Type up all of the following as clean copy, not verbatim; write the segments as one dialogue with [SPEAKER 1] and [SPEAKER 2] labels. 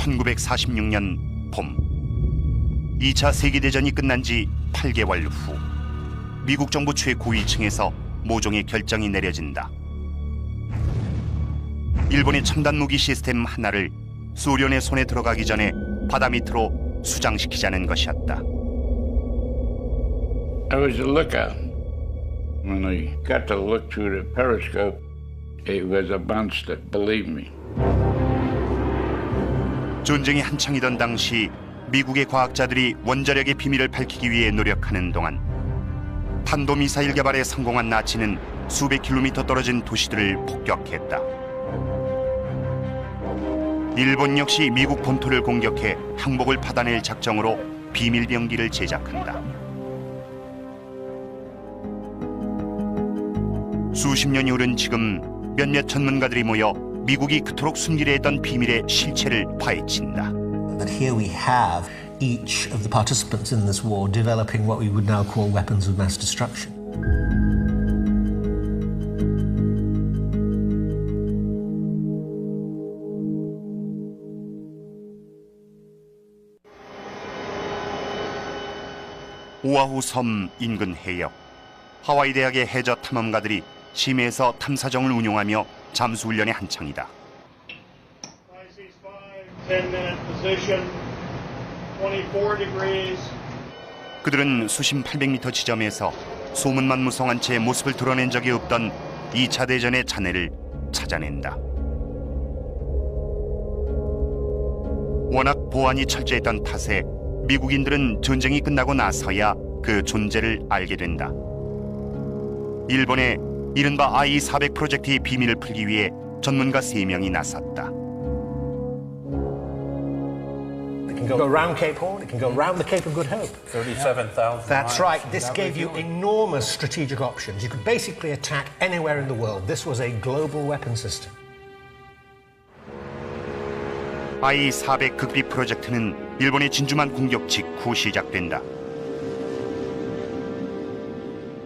[SPEAKER 1] 1946년 봄, 2차 세계대전이 끝난 지 8개월 후 미국 정부 최고위층에서 모종의 결정이 내려진다. 일본의 첨단 무기 시스템 하나를 소련의 손에 들어가기 전에 바다 밑으로 수장시키자는 것이었다.
[SPEAKER 2] I was a lookout. When I got to look through the periscope, it was a monster, believe me.
[SPEAKER 1] 전쟁이 한창이던 당시 미국의 과학자들이 원자력의 비밀을 밝히기 위해 노력하는 동안 탄도미사일 개발에 성공한 나치는 수백 킬로미터 떨어진 도시들을 폭격했다. 일본 역시 미국 본토를 공격해 항복을 받아낼 작정으로 비밀병기를 제작한다. 수십 년이 흐른 지금 몇몇 전문가들이 모여 미국이 그토록 숨기려 했던 비밀의 실체를 파헤친다.
[SPEAKER 3] That here we have each of the participants in this war developing what we would now call weapons of mass destruction.
[SPEAKER 1] 오아후 섬 인근 해역, 하와이 대학의 해저 탐험가들이 심해에서 탐사정을 운용하며 잠수 훈련의 한창이다. 그들은 수심 800m 지점에서 소문만 무성한 채 모습을 드러낸 적이 없던 2차 대전의 잔해를 찾아낸다. 워낙 보안이 철저했던 탓에 미국인들은 전쟁이 끝나고 나서야 그 존재를 알게 된다. 일본의 이른바 I-400 프로젝트의 비밀을 풀기 위해 전문가 3명이 나섰다.
[SPEAKER 3] It can go around Cape Horn, it can go around the Cape of Good Hope.
[SPEAKER 4] 37,000
[SPEAKER 3] That's right. This gave you enormous strategic options. You could basically attack anywhere in the world. This was a global weapon system.
[SPEAKER 1] I-400 극비 프로젝트는 일본의 진주만 공격 직후 시작된다.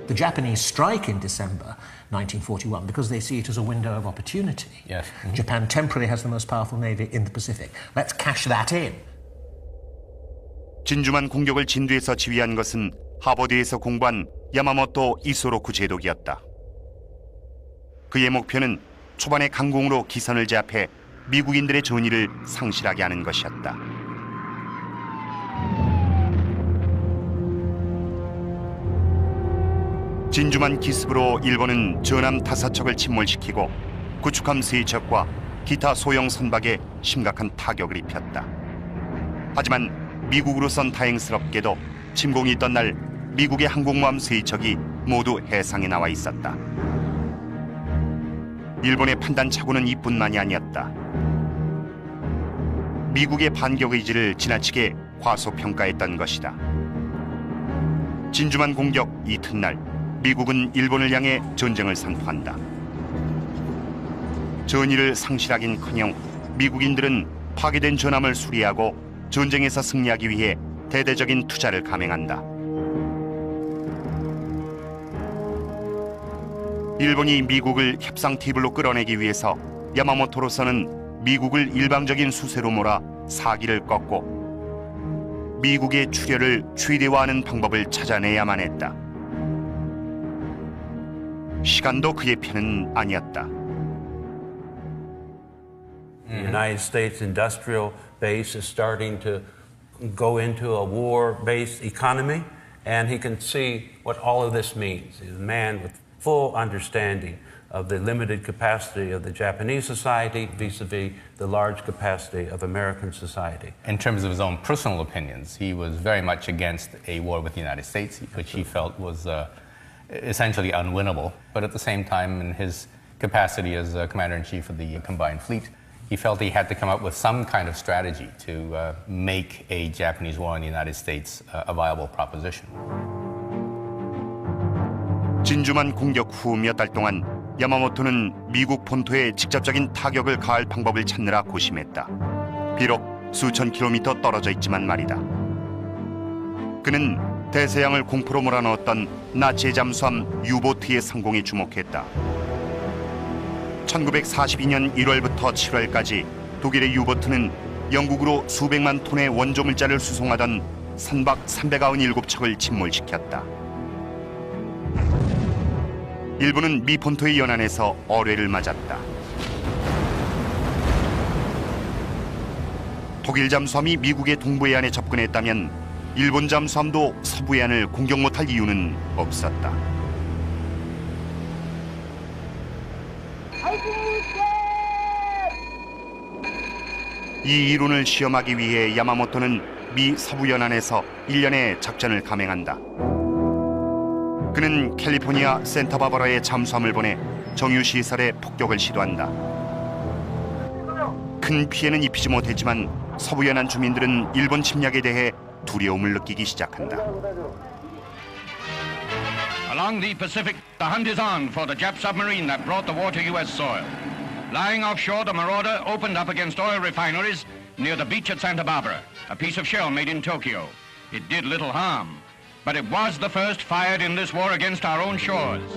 [SPEAKER 3] The Japanese strike in December 1941 because they see it as a window of opportunity.
[SPEAKER 4] Yes.
[SPEAKER 3] Japan temporarily has the most powerful navy in the Pacific. Let's cash that in.
[SPEAKER 1] 진주만 공격을 진두에서 지휘한 것은 하버드에서 공부한 야마모토 이소로쿠 제독이었다. 그의 목표는 초반에 강공으로 기선을 제압해 미국인들의 전의를 상실하게 하는 것이었다. 진주만 기습으로 일본은 전함 5척을 침몰시키고 구축함 3척과 기타 소형 선박에 심각한 타격을 입혔다. 하지만 미국으로선 다행스럽게도 침공이 있던 날 미국의 항공모함 3척이 모두 해상에 나와 있었다. 일본의 판단착오는 이뿐만이 아니었다. 미국의 반격 의지를 지나치게 과소평가했던 것이다. 진주만 공격 이튿날 미국은 일본을 향해 전쟁을 선포한다. 전의를 상실하긴커녕 미국인들은 파괴된 전함을 수리하고 전쟁에서 승리하기 위해 대대적인 투자를 감행한다. 일본이 미국을 협상 테이블로 끌어내기 위해서 야마모토로서는 미국을 일방적인 수세로 몰아 사기를 꺾고 미국의 출혈을 최대화하는 방법을 찾아내야만 했다. 시간도 그의 편은 아니었다.
[SPEAKER 4] The United States industrial base is starting to go into a war-based economy, and he can see what all of this means. He's a man with full understanding of the limited capacity of the Japanese society vis-a-vis the large capacity of American society.
[SPEAKER 5] In terms of his own personal opinions, he was very much against a war with the United States, which he felt was essentially unwinnable. But at the same time, in his capacity as Commander-in-Chief of the Combined Fleet, he felt he had to come up with some kind of strategy to make a Japanese war in the United States a viable proposition.
[SPEAKER 1] 진주만 공격 후 몇 달 동안 야마모토는 미국 본토에 직접적인 타격을 가할 방법을 찾느라 고심했다. 비록 수천 킬로미터 떨어져 있지만 말이다. 그는 대서양을 공포로 몰아넣었던 나치의 잠수함 유보트의 성공에 주목했다. 1942년 1월부터 7월까지 독일의 유보트는 영국으로 수백만 톤의 원조 물자를 수송하던 선박 397척을 침몰시켰다. 일본은 미 본토의 연안에서 어뢰를 맞았다. 독일 잠수함이 미국의 동부해안에 접근했다면 일본 잠수함도 서부해안을 공격 못할 이유는 없었다. 이 이론을 시험하기 위해 야마모토는 미 서부 연안에서 1년의 작전을 감행한다. 그는 캘리포니아 센타바바라에 잠수함을 보내 정유시설에 폭격을 시도한다. 큰 피해는 입히지 못했지만 서부 연안 주민들은 일본 침략에 대해 두려움을 느끼기 시작한다.
[SPEAKER 6] Along the Pacific, the hunt is on for the Jap submarine that brought the war to U.S. soil. Lying offshore, the Marauder opened up against oil refineries near the beach at Santa Barbara, a piece of shell made in Tokyo. It did little harm, but it was the first fired in this war against our own shores.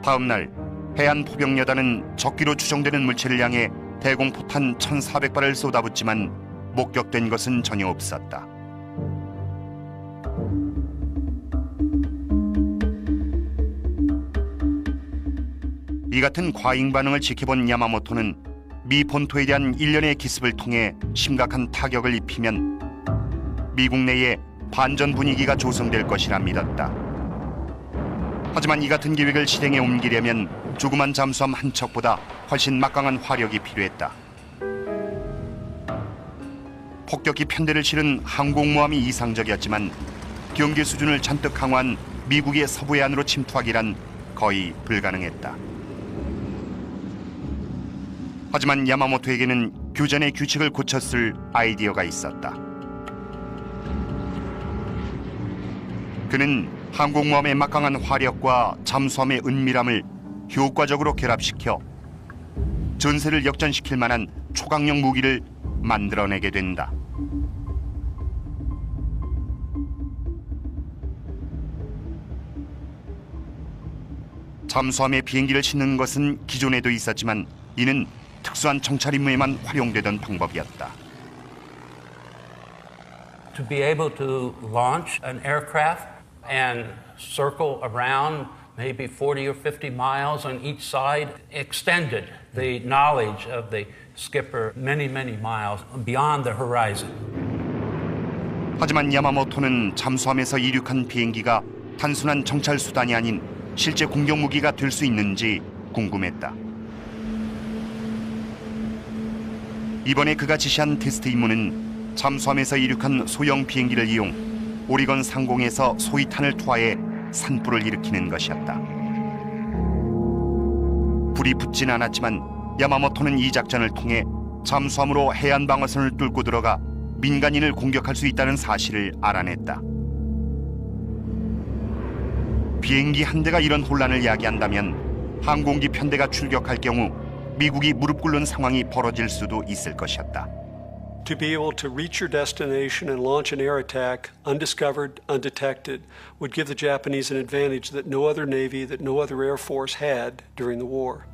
[SPEAKER 1] 다음 날 해안 포병여단은 적기로 추정되는 물체를 향해 대공포탄 1,400발을 쏟아붓지만 목격된 것은 전혀 없었다. 이 같은 과잉 반응을 지켜본 야마모토는 미 본토에 대한 일련의 기습을 통해 심각한 타격을 입히면 미국 내에 반전 분위기가 조성될 것이라 믿었다. 하지만 이 같은 계획을 실행에 옮기려면 조그만 잠수함 한 척보다 훨씬 막강한 화력이 필요했다. 폭격기 편대를 실은 항공모함이 이상적이었지만 경계 수준을 잔뜩 강화한 미국의 서부해안으로 침투하기란 거의 불가능했다. 하지만 야마모토에게는 교전의 규칙을 고쳤을 아이디어가 있었다. 그는 항공모함의 막강한 화력과 잠수함의 은밀함을 효과적으로 결합시켜 전세를 역전시킬 만한 초강력 무기를 만들어내게 된다. 잠수함에 비행기를 싣는 것은 기존에도 있었지만 이는 특수한 정찰 임무에만 활용되던 방법이었다.
[SPEAKER 4] To be able to launch an aircraft and circle around maybe 40 or 50 miles on each side extended the knowledge of the skipper many, many miles beyond the horizon.
[SPEAKER 1] 하지만 야마모토는 잠수함에서 이륙한 비행기가 단순한 정찰 수단이 아닌 실제 공격 무기가 될 수 있는지 궁금했다. 이번에 그가 지시한 테스트 임무는 잠수함에서 이륙한 소형 비행기를 이용 오리건 상공에서 소위탄을 투하해 산불을 일으키는 것이었다. 불이 붙진 않았지만 야마모토는 이 작전을 통해 잠수함으로 해안 방어선을 뚫고 들어가 민간인을 공격할 수 있다는 사실을 알아냈다. 비행기 한 대가 이런 혼란을 야기한다면 항공기 편대가 출격할 경우 미국이 무릎 꿇는 상황이 벌어질 수도 있을 것이었다.
[SPEAKER 7] To be able to reach your destination and launch an air attack undiscovered, undetected, would give the Japanese an advantage that no other navy, that no other air force had during the war.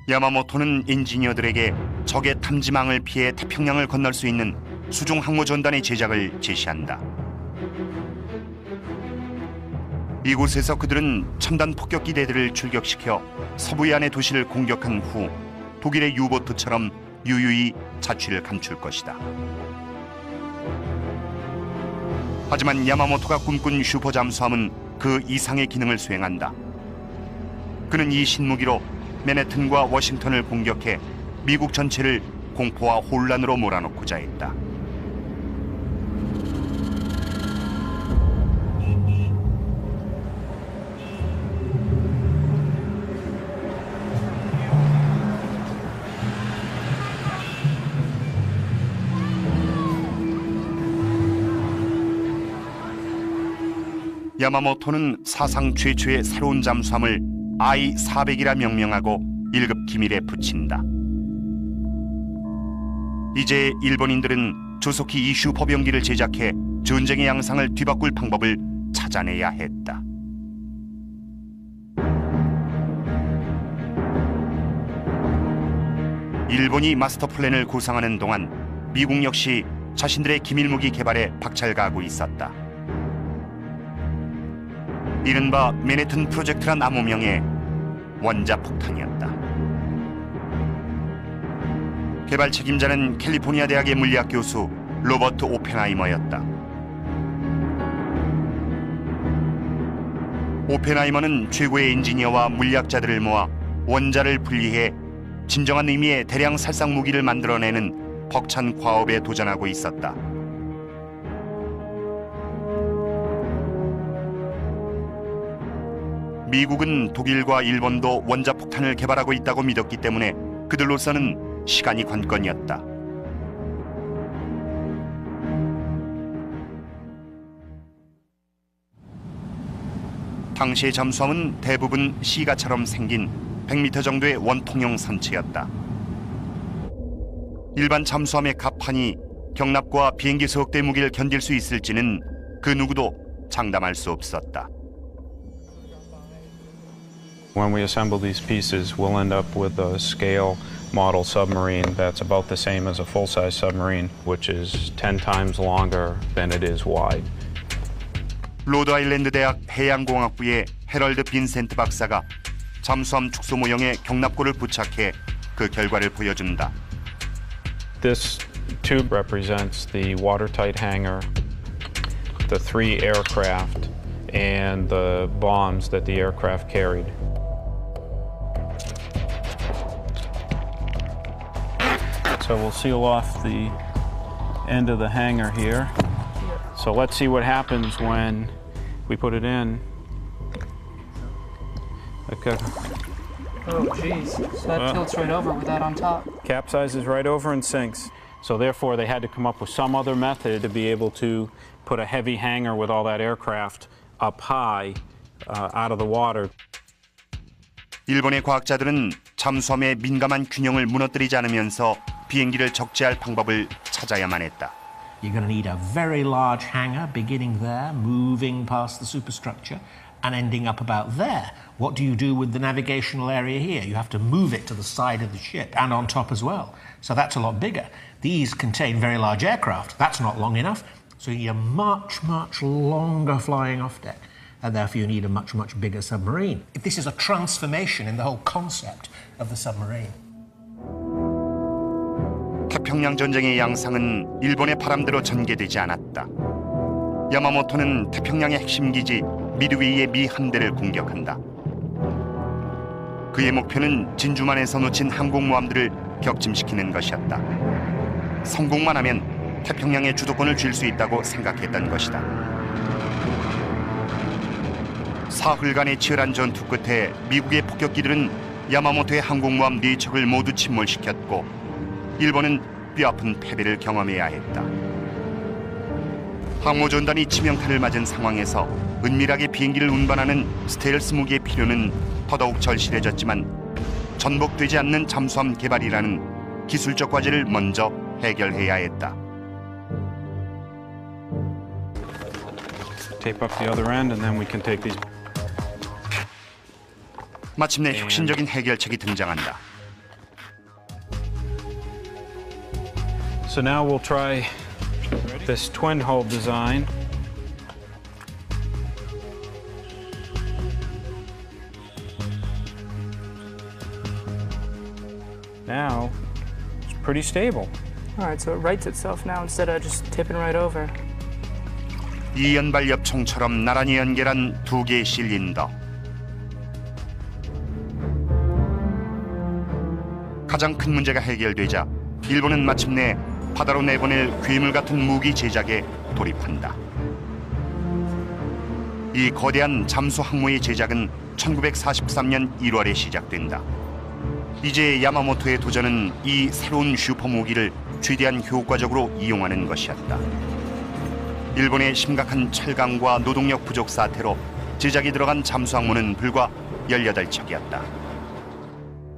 [SPEAKER 1] 야마모토는 엔지니어들에게 적의 탐지망을 피해 태평양을 건널 수 있는 수중 항모 전단의 제작을 제시한다. 이곳에서 그들은 첨단 폭격기 대들을 출격시켜 서부해안의 도시를 공격한 후 독일의 유보트처럼 유유히 자취를 감출 것이다. 하지만 야마모토가 꿈꾼 슈퍼 잠수함은 그 이상의 기능을 수행한다. 그는 이 신무기로 맨해튼과 워싱턴을 공격해 미국 전체를 공포와 혼란으로 몰아넣고자 했다. 야마모토는 사상 최초의 새로운 잠수함을 I-400이라 명명하고 1급 기밀에 붙인다. 이제 일본인들은 조속히 이 슈퍼병기를 제작해 전쟁의 양상을 뒤바꿀 방법을 찾아내야 했다. 일본이 마스터 플랜을 구상하는 동안 미국 역시 자신들의 기밀무기 개발에 박차를 있었다. 이른바 맨해튼 프로젝트란 암호명의 원자폭탄이었다. 개발 책임자는 캘리포니아 대학의 물리학 교수 로버트 오펜하이머였다. 오펜하이머는 최고의 엔지니어와 물리학자들을 모아 원자를 분리해 진정한 의미의 대량 살상 무기를 만들어내는 벅찬 과업에 도전하고 있었다. 미국은 독일과 일본도 원자폭탄을 개발하고 있다고 믿었기 때문에 그들로서는 시간이 관건이었다. 당시의 잠수함은 대부분 시가처럼 생긴 100m 정도의 원통형 선체였다. 일반 잠수함의 갑판이 경납과 비행기 소속대 무게를 견딜 수 있을지는 그 누구도 장담할 수 없었다.
[SPEAKER 8] When we assemble these pieces, we'll end up with a scale model submarine that's about the same as a full-size submarine, which is 10 times longer than it is wide.
[SPEAKER 1] 로드아일랜드 대학 해양공학부의 헤럴드 빈센트 박사가 잠수함 축소 모형에 경납고를 부착해 그 결과를 보여준다.
[SPEAKER 8] This tube represents the watertight hangar, the 3 aircraft, and the bombs that the aircraft carried. So we'll seal off the end of the hangar here. So let's see what happens when we put it in. Okay.
[SPEAKER 9] Oh, geez. So that tilts right over with that on top.
[SPEAKER 8] Capsizes right over and sinks. So therefore, they had to come up with some other method to be able to put a heavy hangar with all that aircraft up high out of the water.
[SPEAKER 1] 일본의 과학자들은 잠수함의 민감한 균형을 무너뜨리지 않으면서 비행기를 적재할 방법을 찾아야만 했다.
[SPEAKER 3] You're going to need a very large hangar beginning there, moving past the superstructure and ending up about there. What do you do with the navigational area here? You have to move it to the side of the ship and on top as well. So that's a lot bigger. These contain very large aircraft. That's not long enough. So you need a much, much longer flying off deck. And therefore you need a much, much bigger submarine. This is a transformation in the whole concept of the submarine.
[SPEAKER 1] 태평양 전쟁의 양상은 일본의 바람대로 전개되지 않았다. 야마모토는 태평양의 핵심 기지 미드웨이의 미 함대를 공격한다. 그의 목표는 진주만에서 놓친 항공모함들을 격침시키는 것이었다. 성공만 하면 태평양의 주도권을 쥘 수 있다고 생각했던 것이다. 사흘간의 치열한 전투 끝에 미국의 폭격기들은 야마모토의 항공모함 4척을 모두 침몰시켰고 일본은 뼈아픈 패배를 경험해야 했다. 항모전단이 치명타를 맞은 상황에서 은밀하게 비행기를 운반하는 스텔스 무기의 필요는 더더욱 절실해졌지만 전복되지 않는 잠수함 개발이라는 기술적 과제를 먼저 해결해야 했다.
[SPEAKER 8] Tape up the other end and then we can take these.
[SPEAKER 1] 마침내 혁신적인 해결책이 등장한다.
[SPEAKER 8] So now we'll try this twin hull design. Now it's pretty stable.
[SPEAKER 9] All right, so it rights itself now instead of just tipping right over.
[SPEAKER 1] 이연발 엽총처럼 나란히 연결한 두 개의 실린더. 가장 큰 문제가 해결되자 일본은 마침내 바다로 내보낼 괴물 같은 무기 제작에 돌입한다. 이 거대한 잠수 항모의 제작은 1943년 1월에 시작된다. 이제 야마모토의 도전은 이 새로운 슈퍼 무기를 최대한 효과적으로 이용하는 것이었다. 일본의 심각한 철강과 노동력 부족 사태로 제작이 들어간 잠수 항모는 불과 18척이었다.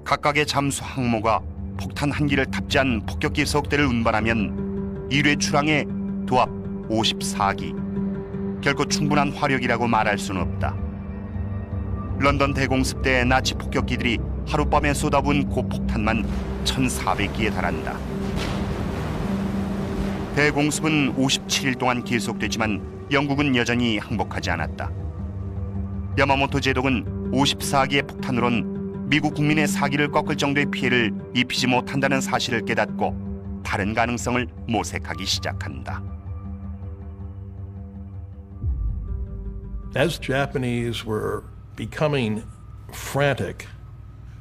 [SPEAKER 1] 각각의 잠수 항모가 폭탄 한 기를 탑재한 폭격기 소속대를 운반하면 1회 출항에 도합 54기. 결코 충분한 화력이라고 말할 수는 없다. 런던 대공습 때 나치 폭격기들이 하룻밤에 쏟아부은 고폭탄만 1,400기에 달한다. 대공습은 57일 동안 계속됐지만 영국은 여전히 항복하지 않았다. 야마모토 제독은 54기의 폭탄으론 미국 국민의 사기를 꺾을 정도의 피해를 입히지 못한다는 사실을 깨닫고 다른 가능성을 모색하기 시작한다.
[SPEAKER 10] As Japanese were becoming frantic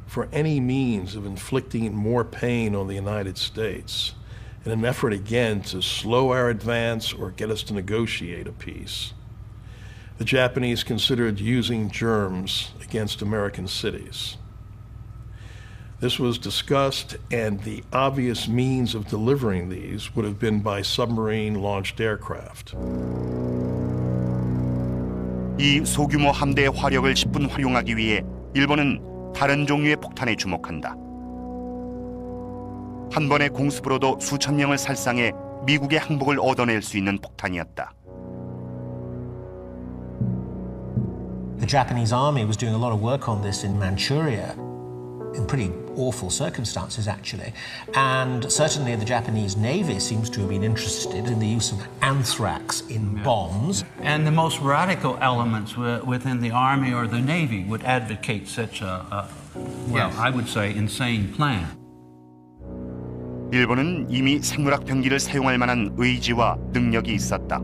[SPEAKER 10] for any means of inflicting more pain on the United States, in an effort again to slow our advance or get us to negotiate a peace, the Japanese considered using germs against American cities. This was discussed, and the obvious means of delivering these would have been by submarine-launched aircraft.
[SPEAKER 1] 이 소규모 함대의 화력을 10분 활용하기 위해 일본은 다른 종류의 폭탄에 주목한다. 한 번의 공습으로도 수천 명을 살상해 미국의 항복을 얻어낼 수 있는 폭탄이었다.
[SPEAKER 3] The Japanese army was doing a lot of work on this in Manchuria, in pretty awful circumstances actually, and certainly the Japanese Navy seems to have been interested in the use of anthrax in bombs.
[SPEAKER 4] And the most radical elements within the Army or the Navy would advocate such I would say, insane plan.
[SPEAKER 1] 일본은 이미 생물학 병기를 사용할 만한 의지와 능력이 있었다.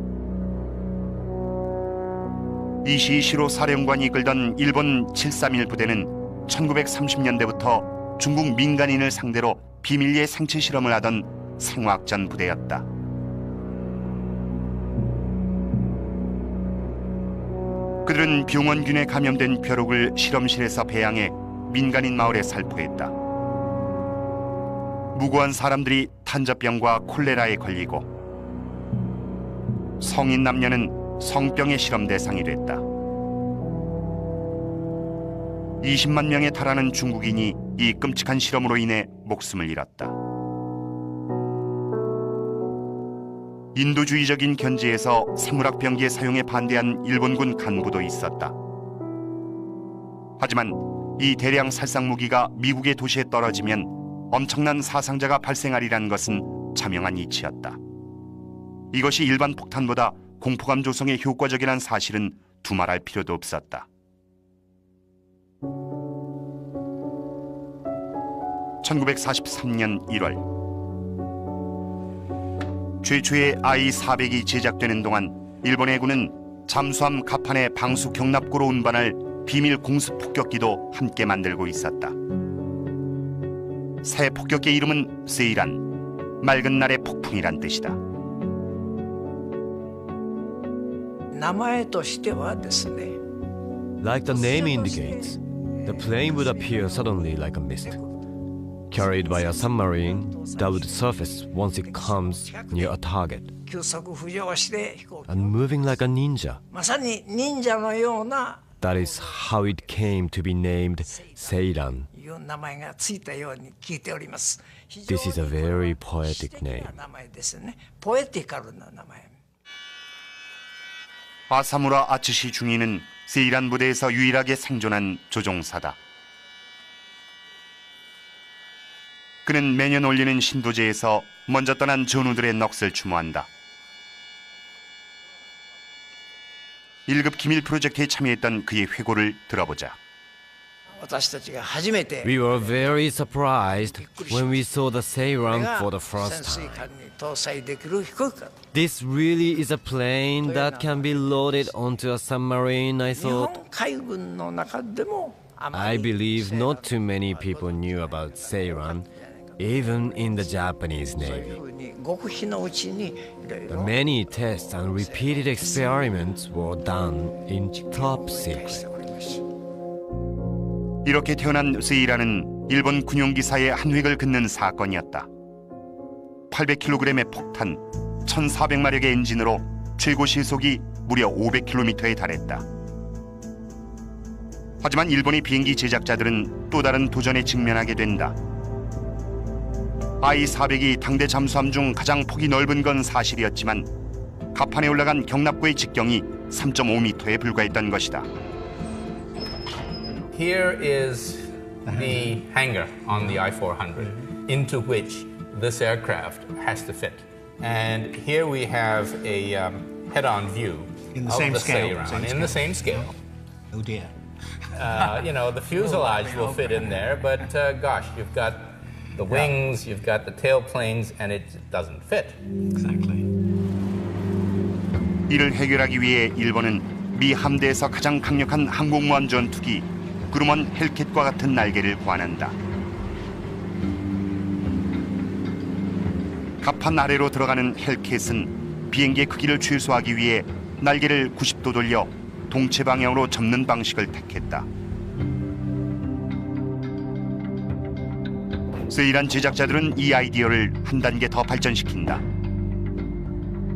[SPEAKER 1] 이시시로 사령관이 이끌던 일본 731 부대는 1930년대부터 중국 민간인을 상대로 비밀리에 생체 실험을 하던 생화학전 부대였다. 그들은 병원균에 감염된 벼룩을 실험실에서 배양해 민간인 마을에 살포했다. 무고한 사람들이 탄저병과 콜레라에 걸리고 성인 남녀는 성병의 실험 대상이 됐다. 20만 명에 달하는 중국인이 이 끔찍한 실험으로 인해 목숨을 잃었다. 인도주의적인 견지에서 생물학 병기의 사용에 반대한 일본군 간부도 있었다. 하지만 이 대량 살상 무기가 미국의 도시에 떨어지면 엄청난 사상자가 발생하리란 것은 자명한 이치였다. 이것이 일반 폭탄보다 공포감 조성에 효과적이라는 사실은 두말할 필요도 없었다. 1943년 1월 최초의 I-400이 제작되는 동안 일본 해군은 잠수함 갑판에 방수 경납고로 운반할 비밀 공습 폭격기도 함께 만들고 있었다. 새 폭격기 이름은 세이란, 맑은 날의 폭풍이란 뜻이다.
[SPEAKER 11] Like the name indicates, the plane would appear suddenly like a mist, carried by a submarine that would surface once it comes near a target, and moving like a ninja. That is how it came to be named Seiran. This is a very poetic name.
[SPEAKER 1] 아사무라 아츠시 중위는 세이란 부대에서 유일하게 생존한 조종사다. 그는 매년 올리는 신도제에서 먼저 떠난 전우들의 넋을 추모한다. 1급 기밀 프로젝트에 참여했던 그의 회고를 들어보자.
[SPEAKER 11] We were very surprised when we saw the Seiran for the first time. This really is a plane that can be loaded onto a submarine, I thought. I believe not too many people knew about Seiran, even in the Japanese Navy. The many tests and repeated experiments were done in top secret.
[SPEAKER 1] 이렇게 태어난 세이라는 일본 군용기사의 한 획을 긋는 사건이었다. 800kg의 폭탄, 1,400마력의 엔진으로 최고 시속이 무려 500km에 달했다. 하지만 일본의 비행기 제작자들은 또 다른 도전에 직면하게 된다. I-400이 당대 잠수함 중 가장 폭이 넓은 건 사실이었지만 갑판에 올라간 경납고의 직경이 3.5m에 불과했던 것이다.
[SPEAKER 5] Here is the hangar on the I-400. into which this aircraft has to fit. And here we have a head-on view
[SPEAKER 3] In the
[SPEAKER 5] of
[SPEAKER 3] same
[SPEAKER 5] the
[SPEAKER 3] scale,
[SPEAKER 5] Seiran
[SPEAKER 3] same
[SPEAKER 5] in the same scale.
[SPEAKER 3] Oh dear.
[SPEAKER 5] You know, the fuselage will fit in there, but gosh, you've got the wings, you've got the tailplanes, and it doesn't fit.
[SPEAKER 3] Exactly.
[SPEAKER 1] 이를 해결하기 위해 일본은 미 함대에서 가장 강력한 항공모함 전투기 그루먼 헬캣과 같은 날개를 구한한다. 갑판 아래로 들어가는 헬캣은 비행기의 크기를 최소화하기 위해 날개를 90도 돌려 동체 방향으로 접는 방식을 택했다. 세일한 제작자들은 이 아이디어를 한 단계 더 발전시킨다.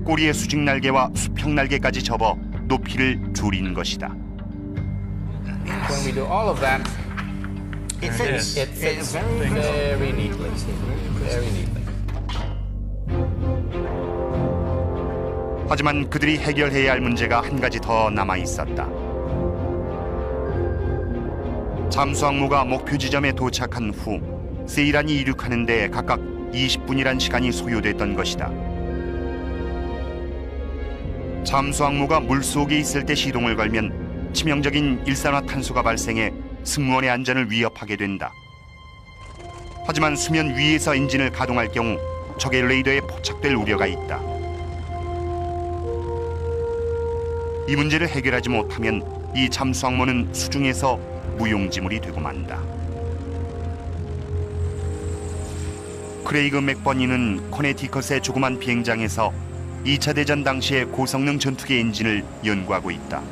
[SPEAKER 1] 꼬리의 수직 날개와 수평 날개까지 접어 높이를 줄이는 것이다.
[SPEAKER 5] When we do all of that,
[SPEAKER 3] It fits.
[SPEAKER 5] it fits very neatly. Very neatly.
[SPEAKER 1] 하지만 그들이 해결해야 할 문제가 한 가지 더 남아 있었다. 잠수항모가 목표 지점에 도착한 후 세이란이 이륙하는 데 각각 20분이란 시간이 소요됐던 것이다. 잠수항모가 물속에 있을 때 시동을 걸면 치명적인 일산화탄소가 발생해 승무원의 안전을 위협하게 된다. 하지만 수면 위에서 엔진을 가동할 경우 적의 레이더에 포착될 우려가 있다. 이 문제를 해결하지 못하면 이 잠수항모는 수중에서 무용지물이 되고 만다. 크레이그 맥버니는 코네티컷의 조그만 비행장에서 2차 대전 당시의 고성능 전투기 엔진을 연구하고 있다.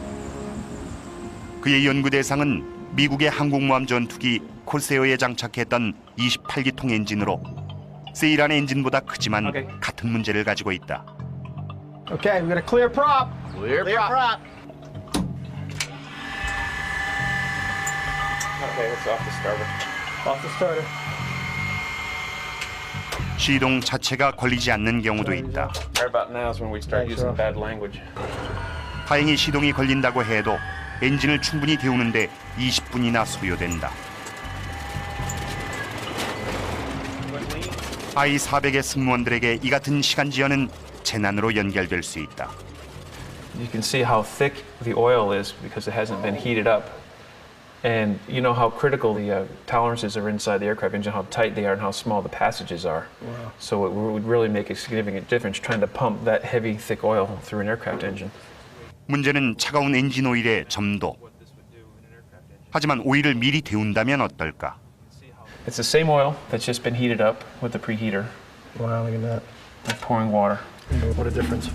[SPEAKER 1] 그의 연구 대상은 미국의 항공모함 전투기 콜세어에 장착했던 28기통 엔진으로 세이란의 엔진보다 크지만 같은 문제를 가지고 있다.
[SPEAKER 9] Okay, we got a clear prop.
[SPEAKER 12] Clear prop.
[SPEAKER 8] Okay, it's off the starter.
[SPEAKER 9] Off the starter.
[SPEAKER 1] 시동 자체가 걸리지 않는 경우도 있다.
[SPEAKER 8] Right about now is when we start using bad language.
[SPEAKER 1] 다행히 시동이 걸린다고 해도 엔진을 충분히 데우는데 20분이나 소요된다. I-400의 승무원들에게 이 같은 시간 지연은 재난으로 연결될 수 있다.
[SPEAKER 13] You can see how thick the oil is because it hasn't been heated up. And you know how critical the tolerances are inside the aircraft engine, how tight they are and how small the passages are.
[SPEAKER 9] Wow.
[SPEAKER 13] So it would really make a significant difference trying to pump that heavy, thick oil through an aircraft engine.
[SPEAKER 1] 문제는 차가운 엔진 오일의 점도. 하지만 오일을 미리 데운다면 어떨까?
[SPEAKER 13] It's the same oil that's just been heated up with the preheater.
[SPEAKER 9] Wow, look at that.
[SPEAKER 13] Like pouring water.
[SPEAKER 9] What a difference.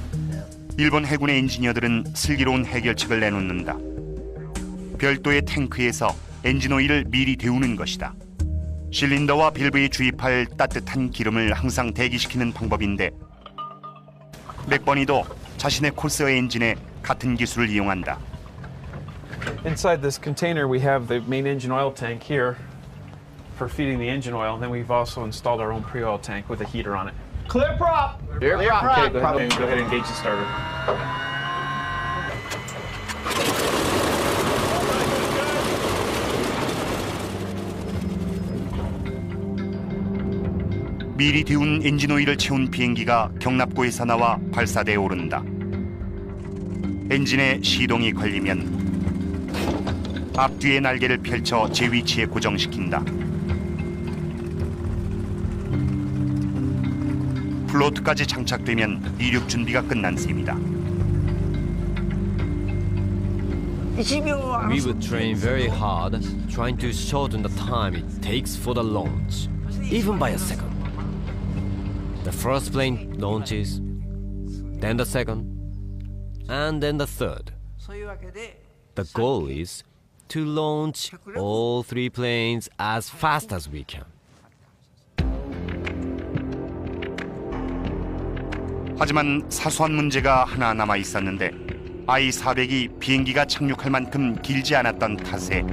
[SPEAKER 1] 일본 해군의 엔지니어들은 슬기로운 해결책을 내놓는다. 별도의 탱크에서 엔진 오일을 미리 데우는 것이다. 실린더와 밸브에 주입할 따뜻한 기름을 항상 대기시키는 방법인데 맥버니도 자신의 콜세어 엔진에 같은 기술을 이용한다.
[SPEAKER 13] Inside this container, we have the main engine oil tank here for feeding the engine oil. Then we've also installed our own pre-oil tank with a heater on it.
[SPEAKER 9] Clear prop.
[SPEAKER 12] Clear prop.
[SPEAKER 13] Okay, go ahead and engage the starter.
[SPEAKER 1] 미리 데운 엔진 오일을 채운 비행기가 경납고에서 나와 발사대에 오른다. 엔진에 시동이 걸리면 앞뒤의 날개를 펼쳐 제 위치에 고정시킨다. 플로트까지 장착되면 이륙 준비가 끝난 셈이다.
[SPEAKER 11] We would train very hard, trying to shorten the time it takes for the launch, even by a second. The first plane launches, then the second, and then the third. The goal is to launch all three planes as fast as we can.
[SPEAKER 1] 하지만 사소한 문제가 하나 남아 있었는데 I-400이 비행기가 착륙할 만큼 길지 않았던 탓에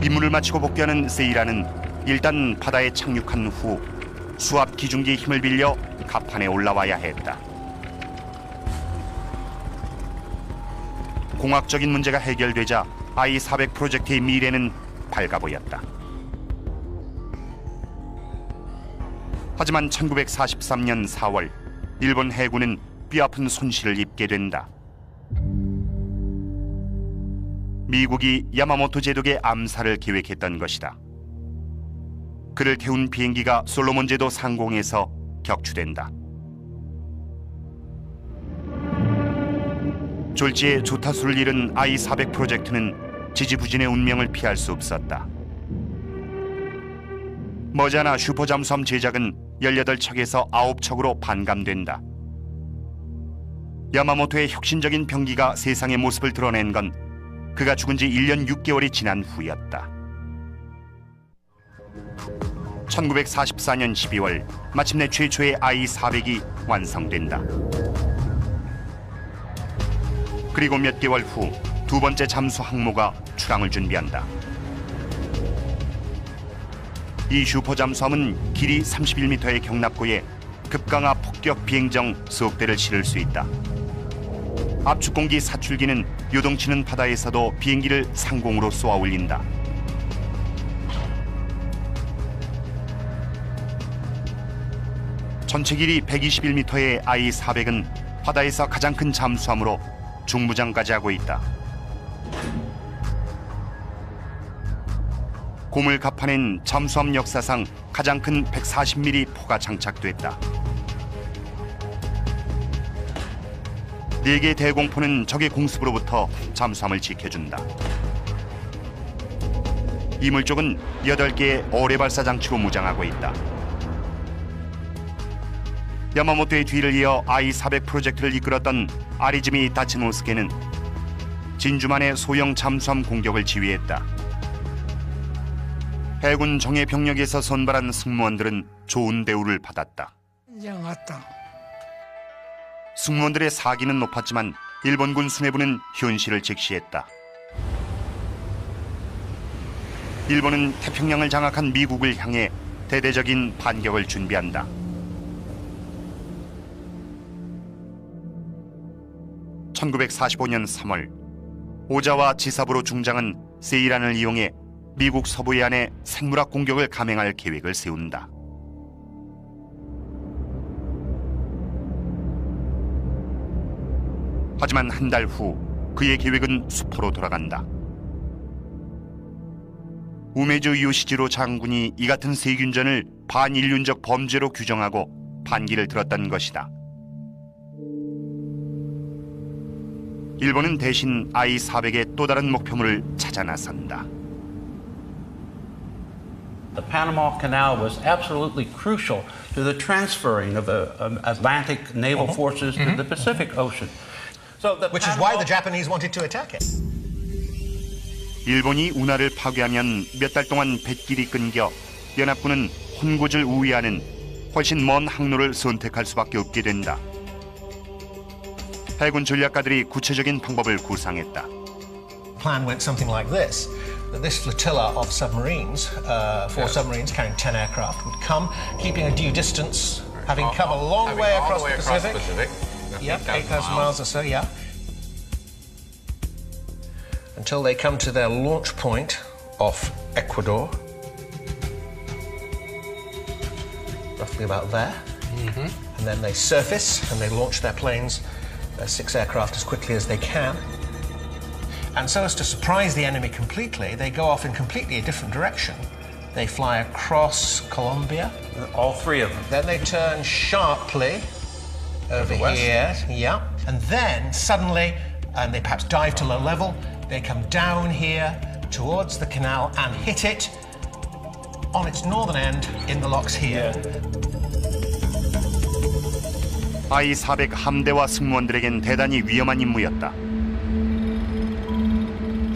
[SPEAKER 1] 임무를 마치고 복귀하는 세이라는 일단 바다에 착륙한 후 수압 기중기의 힘을 빌려 갑판에 올라와야 했다. 공학적인 문제가 해결되자 I-400 프로젝트의 미래는 밝아 보였다. 하지만 1943년 4월 일본 해군은 뼈아픈 손실을 입게 된다. 미국이 야마모토 제독의 암살을 계획했던 것이다. 그를 태운 비행기가 솔로몬 제도 상공에서 격추된다. 졸지에 조타수를 잃은 I-400 프로젝트는 지지부진의 운명을 피할 수 없었다. 머지않아 슈퍼 잠수함 제작은 18척에서 9척으로 반감된다. 야마모토의 혁신적인 병기가 세상의 모습을 드러낸 건 그가 죽은 지 1년 6개월이 지난 후였다. 1944년 12월 마침내 최초의 I-400이 완성된다. 그리고 몇 개월 후 두 번째 잠수 항모가 출항을 준비한다. 이 슈퍼 잠수함은 길이 31m의 경납고에 급강하 폭격 비행정 수억 대를 실을 수 있다. 압축공기 사출기는 요동치는 바다에서도 비행기를 상공으로 쏘아 올린다. 전체 길이 121m의 I-400은 바다에서 가장 큰 잠수함으로 중부장까지 하고 있다. 곰을 갚아낸 잠수함 역사상 가장 큰 140mm 포가 장착됐다. 4개의 대공포는 적의 공습으로부터 잠수함을 지켜준다. 이물 쪽은 8개의 어뢰 발사 장치로 무장하고 있다. 야마모토의 뒤를 이어 I-400 프로젝트를 이끌었던 아리즈미 다치노스케는 진주만의 소형 잠수함 공격을 지휘했다. 해군 정예 병력에서 선발한 승무원들은 좋은 대우를 받았다. 승무원들의 사기는 높았지만 일본군 수뇌부는 현실을 직시했다. 일본은 태평양을 장악한 미국을 향해 대대적인 반격을 준비한다. (1945년 3월) 오자와 지사부로 중장은 세이란을 이용해 미국 서부해안에 생물학 공격을 감행할 계획을 세운다. 하지만 한 달 후 그의 계획은 수포로 돌아간다. 우메즈 요시지로 장군이 이 같은 세균전을 반인륜적 범죄로 규정하고 반기를 들었던 것이다. 일본은 대신 I-400의 또 다른 목표물을 찾아 나선다.
[SPEAKER 4] The Panama Canal was absolutely crucial to the transferring of Atlantic naval forces to the Pacific Ocean.
[SPEAKER 3] Which is why the Japanese wanted to attack it.
[SPEAKER 1] 일본이 운하를 파괴하면 몇 달 동안 뱃길이 끊겨 연합군은 혼고를 우회하는 훨씬 먼 항로를 선택할 수밖에 없게 된다. 해군 전략가들이 구체적인 방법을 구상했다.
[SPEAKER 3] Plan went something like this. That this flotilla of submarines, 4 submarines carrying 10 aircraft, would come, keeping a due distance, having come a long way across the Pacific. Yep, 8,000 miles or so, yeah. Until they come to their launch point off Ecuador. Roughly about there. And then they surface and they launch their planes, their 6 aircraft, as quickly as they can. And so as to surprise the enemy completely, they go off in completely a different direction. They fly across Colombia.
[SPEAKER 4] All 3 of them.
[SPEAKER 3] Then they turn sharply over here, yeah. And then suddenly, and they perhaps dive to low level, they come down here towards the canal and hit it on its northern end in the locks here.
[SPEAKER 1] I-400 함대와 승무원들에겐 대단히 위험한 임무였다.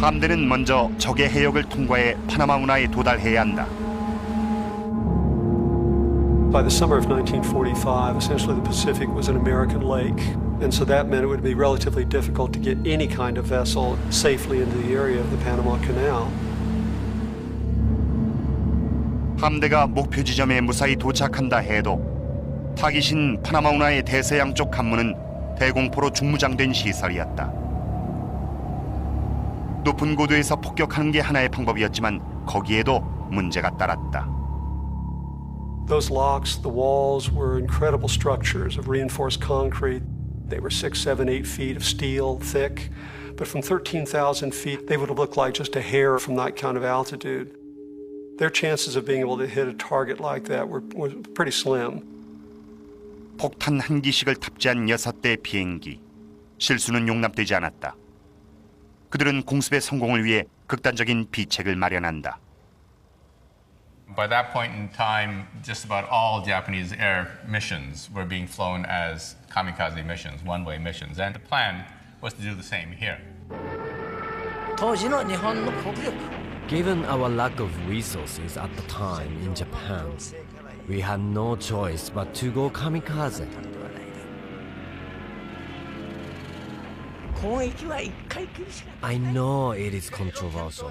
[SPEAKER 1] 함대는 먼저 적의 해역을 통과해 파나마 운하에 도달해야 한다.
[SPEAKER 7] By the summer of 1945, essentially the Pacific was an American lake, and so that meant it would be relatively difficult to get any kind of vessel safely into the area of the Panama Canal.
[SPEAKER 1] 함대가 목표 지점에 무사히 도착한다 해도 타깃인 파나마 운하의 대서양 쪽 관문은 대공포로 중무장된 시설이었다. 높은 고도에서 폭격하는 게 하나의 방법이었지만 거기에도 문제가 따랐다.
[SPEAKER 7] Those locks, the walls, were incredible structures of reinforced concrete. They were 6, 7, 8 feet of steel, thick. But from 13,000 feet, they would have looked like just a hair from that kind of altitude. Their chances of being able to hit a target like that were pretty slim.
[SPEAKER 1] 폭탄 한 기씩을 탑재한 6대 비행기. 실수는 용납되지 않았다. 그들은 공습의 성공을 위해 극단적인 비책을 마련한다.
[SPEAKER 5] By that point in time, just about all Japanese air missions were being flown as kamikaze missions, one-way missions, and the plan was to do the same here.
[SPEAKER 11] Given our lack of resources at the time in Japan, we had no choice but to go kamikaze. I know it is controversial.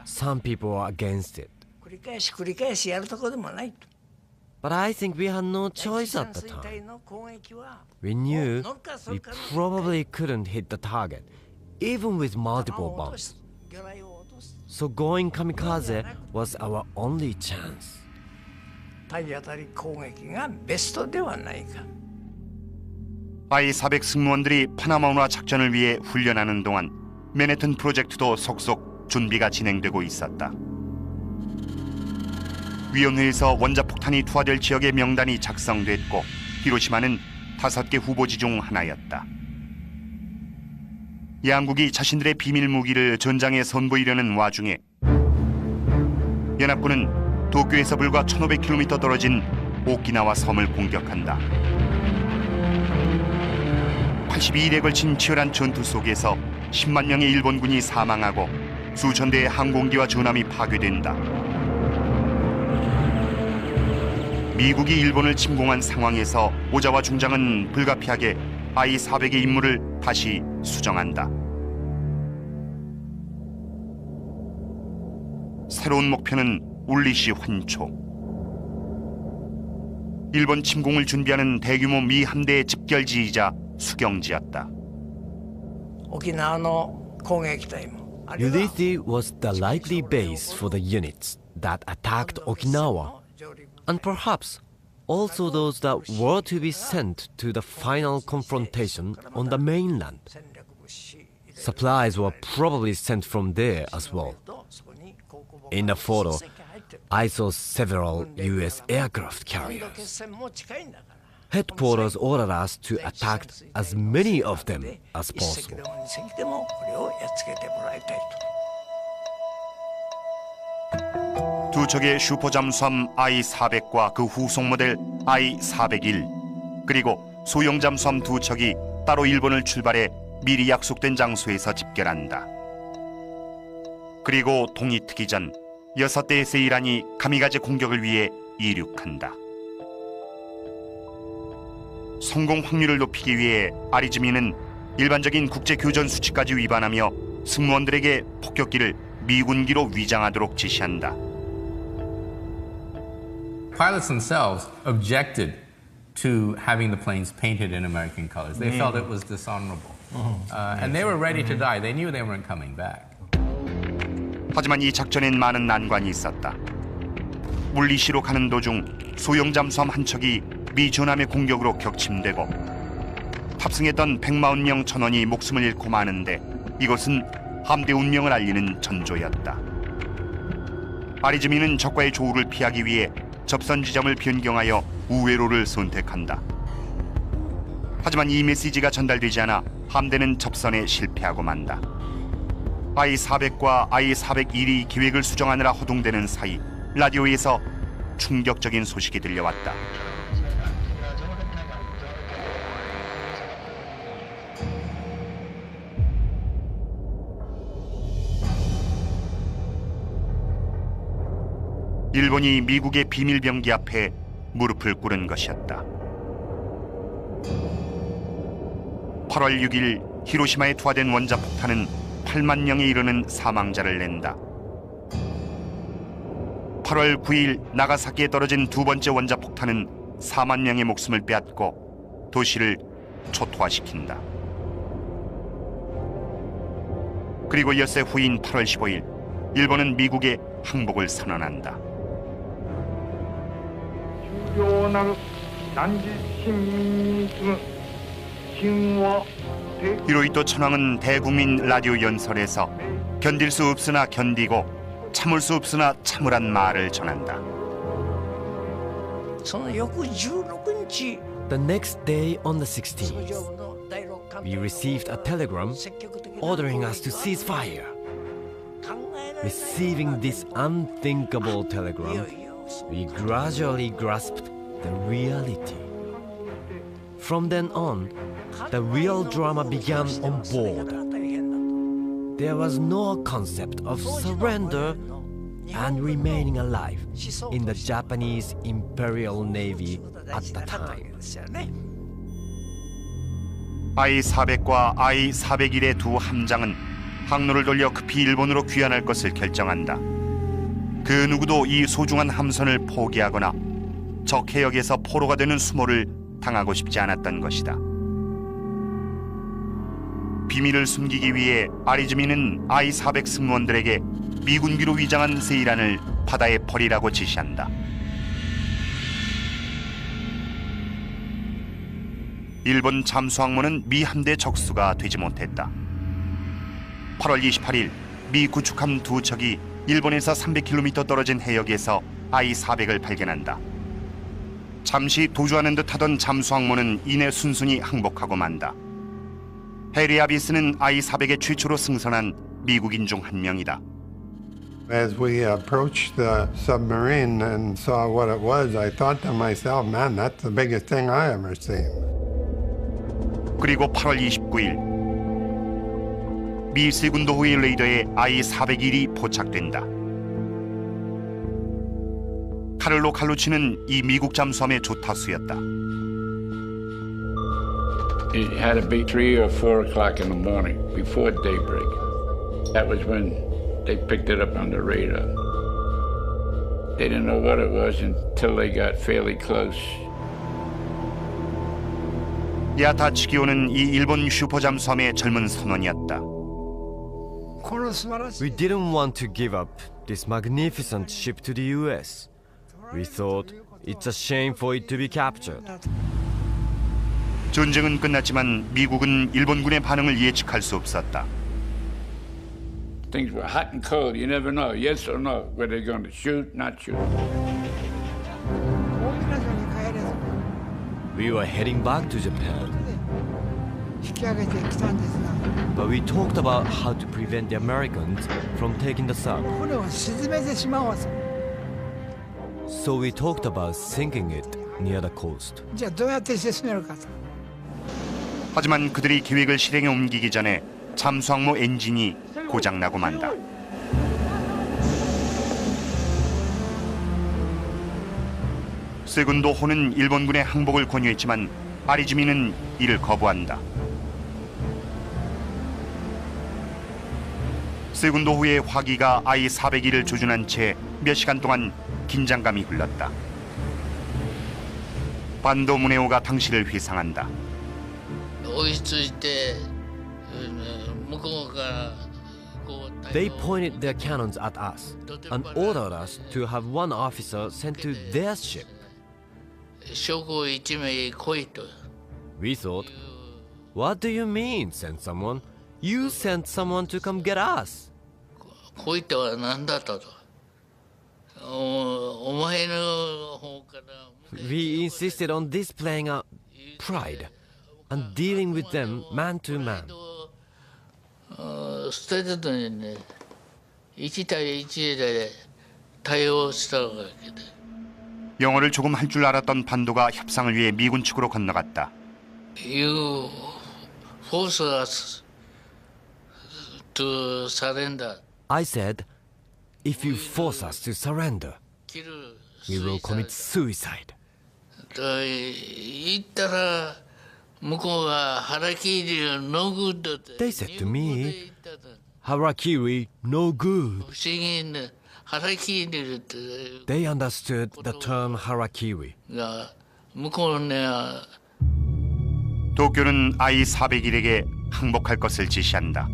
[SPEAKER 11] Some people are against it. But I think we had no choice at the time. We knew we probably couldn't hit the target, even with multiple bombs. So going kamikaze was our only chance.
[SPEAKER 1] I-400 승무원들이 파나마 운하 작전을 위해 훈련하는 동안 맨해튼 프로젝트도 속속 준비가 진행되고 있었다. 위원회에서 원자폭탄이 투하될 지역의 명단이 작성됐고 히로시마는 5개 후보지 중 하나였다. 양국이 자신들의 비밀 무기를 전장에 선보이려는 와중에 연합군은 도쿄에서 불과 1500km 떨어진 오키나와 섬을 공격한다. 82일에 걸친 치열한 전투 속에서 10만 명의 일본군이 사망하고 수천 대의 항공기와 전함이 파괴된다. 미국이 일본을 침공한 상황에서 오자와 중장은 불가피하게 I-400의 임무를 다시 수정한다. 새로운 목표는 울리시 환초. 일본 침공을 준비하는 대규모 미 함대의 집결지이자 수경지였다.
[SPEAKER 11] Ulithi was the likely base for the units that attacked Okinawa, and perhaps also those that were to be sent to the final confrontation on the mainland. Supplies were probably sent from there as well. In the photo, I saw several US aircraft carriers. Headquarters ordered us to attack as many of them as possible.
[SPEAKER 1] 두 척의 슈퍼 잠수함 I-400과 그 후속 모델 I-401 그리고 소형 잠수함 두 척이 따로 일본을 출발해 미리 약속된 장소에서 집결한다. 그리고 동이 트기 전 6대의 세일란이 가미가제 공격을 위해 이륙한다. 성공 확률을 높이기 위해 아리즈미는 일반적인 국제 교전 수칙까지 위반하며 승무원들에게 폭격기를 미군기로 위장하도록 지시한다.
[SPEAKER 5] Pilots themselves objected to having the planes painted in American colors. They felt it was dishonorable. And they were ready to die. They knew they weren't coming back.
[SPEAKER 1] 하지만 이 작전엔 많은 난관이 있었다. 물리시로 가는 도중 소형 잠수함 한 척이 미 전함의 공격으로 격침되고 탑승했던 140명 전원이 목숨을 잃고 마는데 이것은 함대 운명을 알리는 전조였다. 아리즈미는 적과의 조우를 피하기 위해 접선 지점을 변경하여 우회로를 선택한다. 하지만 이 메시지가 전달되지 않아 함대는 접선에 실패하고 만다. I-400과 I-401이 기획을 수정하느라 허둥대는 사이 라디오에서 충격적인 소식이 들려왔다. 일본이 미국의 비밀병기 앞에 무릎을 꿇은 것이었다. 8월 6일 히로시마에 투하된 원자폭탄은 8만 명에 이르는 사망자를 낸다. 8월 9일 나가사키에 떨어진 두 번째 원자폭탄은 4만 명의 목숨을 빼앗고 도시를 초토화시킨다. 그리고 엿새 후인 8월 15일 일본은 미국에 항복을 선언한다. 히로히토 천황은 대국민 라디오 연설에서 견딜 수 없으나 견디고 참을 수 없으나 참으란 말을 전한다.
[SPEAKER 11] The next day on the 16th, we received a telegram ordering us to cease fire. Receiving this unthinkable telegram, we gradually grasped the reality. From then on, the real drama began on board. There was no concept of surrender and remaining alive in the Japanese Imperial Navy at the time.
[SPEAKER 1] I-400과 I-401의 두 함장은 항로를 돌려 급히 일본으로 귀환할 것을 결정한다. 그 누구도 이 소중한 함선을 포기하거나 적 해역에서 포로가 되는 수모를 당하고 싶지 않았던 것이다. 비밀을 숨기기 위해 아리즈미는 I-400 승무원들에게 미군기로 위장한 세일란을 바다에 버리라고 지시한다. 일본 잠수항모는 미 함대 적수가 되지 못했다. 8월 28일 미 구축함 두 척이 일본에서 300km 떨어진 해역에서 I-400을 발견한다. 잠시 도주하는 듯 하던 잠수항모는 이내 순순히 항복하고 만다. 해리 아비스는 I-400의 최초로 승선한 미국인 중 한 명이다.
[SPEAKER 12] As we approached the submarine and saw what it was, I thought to myself, man, that's the biggest thing I ever seen.
[SPEAKER 1] 그리고 8월 29일 미 세군도호의 레이더에 I-401이 포착된다. 카를로 칼루치는 이 미국 잠수함의 조타수였다.
[SPEAKER 2] It had to be 3 or 4 o'clock in the morning, before daybreak. That was when they picked it up on the radar. They didn't know what it was until they got fairly close.
[SPEAKER 1] 야타 치기오는 이 일본 슈퍼 잠수함의 젊은 선원이었다.
[SPEAKER 11] We didn't want to give up this magnificent ship to the US. We thought it's a shame for it to be captured.
[SPEAKER 1] 전쟁은 끝났지만 미국은 일본군의 반응을 예측할 수 없었다.
[SPEAKER 2] Things were hot and cold. You never know. Yes or no. Were they going to shoot, not shoot?
[SPEAKER 11] We were heading back to Japan. But we talked about how to prevent the Americans from taking the sub. So we talked about sinking it near the coast.
[SPEAKER 1] 하지만 그들이 계획을 실행에 옮기기 전에 잠수항모 엔진이 고장나고 만다. 세군도호는 일본군의 항복을 권유했지만 아리즈미는 이를 거부한다. 세군도호의 화기가 I-401을 조준한 채 몇 시간 동안 긴장감이 흘렀다. 반도 무네오가 당시를 회상한다.
[SPEAKER 11] They pointed their cannons at us and ordered us to have one officer sent to their ship. We thought, what do you mean, send someone? You sent someone to come get us. We insisted on displaying our pride and dealing with them man to man.
[SPEAKER 1] 영어를 조금 할 줄 알았던 반도가 협상을 위해 미군 측으로 건너갔다.
[SPEAKER 14] You force us to surrender.
[SPEAKER 11] I said, if you force us to surrender, we will commit suicide. They said to me, Harakiri, no good. They understood the term harakiri.
[SPEAKER 1] 도쿄는 I-401에게 항복할 것을 지시한다.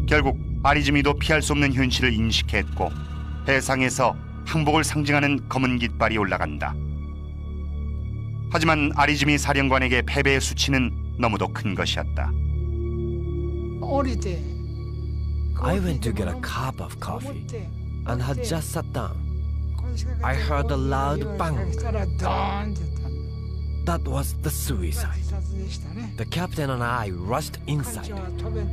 [SPEAKER 1] 결국 아리즈미도 피할 수 없는 현실을 인식했고 해상에서 항복을 상징하는 검은 깃발이 올라간다. 하지만 아리즈미 사령관에게 패배의 수치는 너무도 큰 것이었다.
[SPEAKER 11] I went to get a cup of coffee and had just sat down. I heard a loud bang. That was the suicide. The captain and I rushed inside,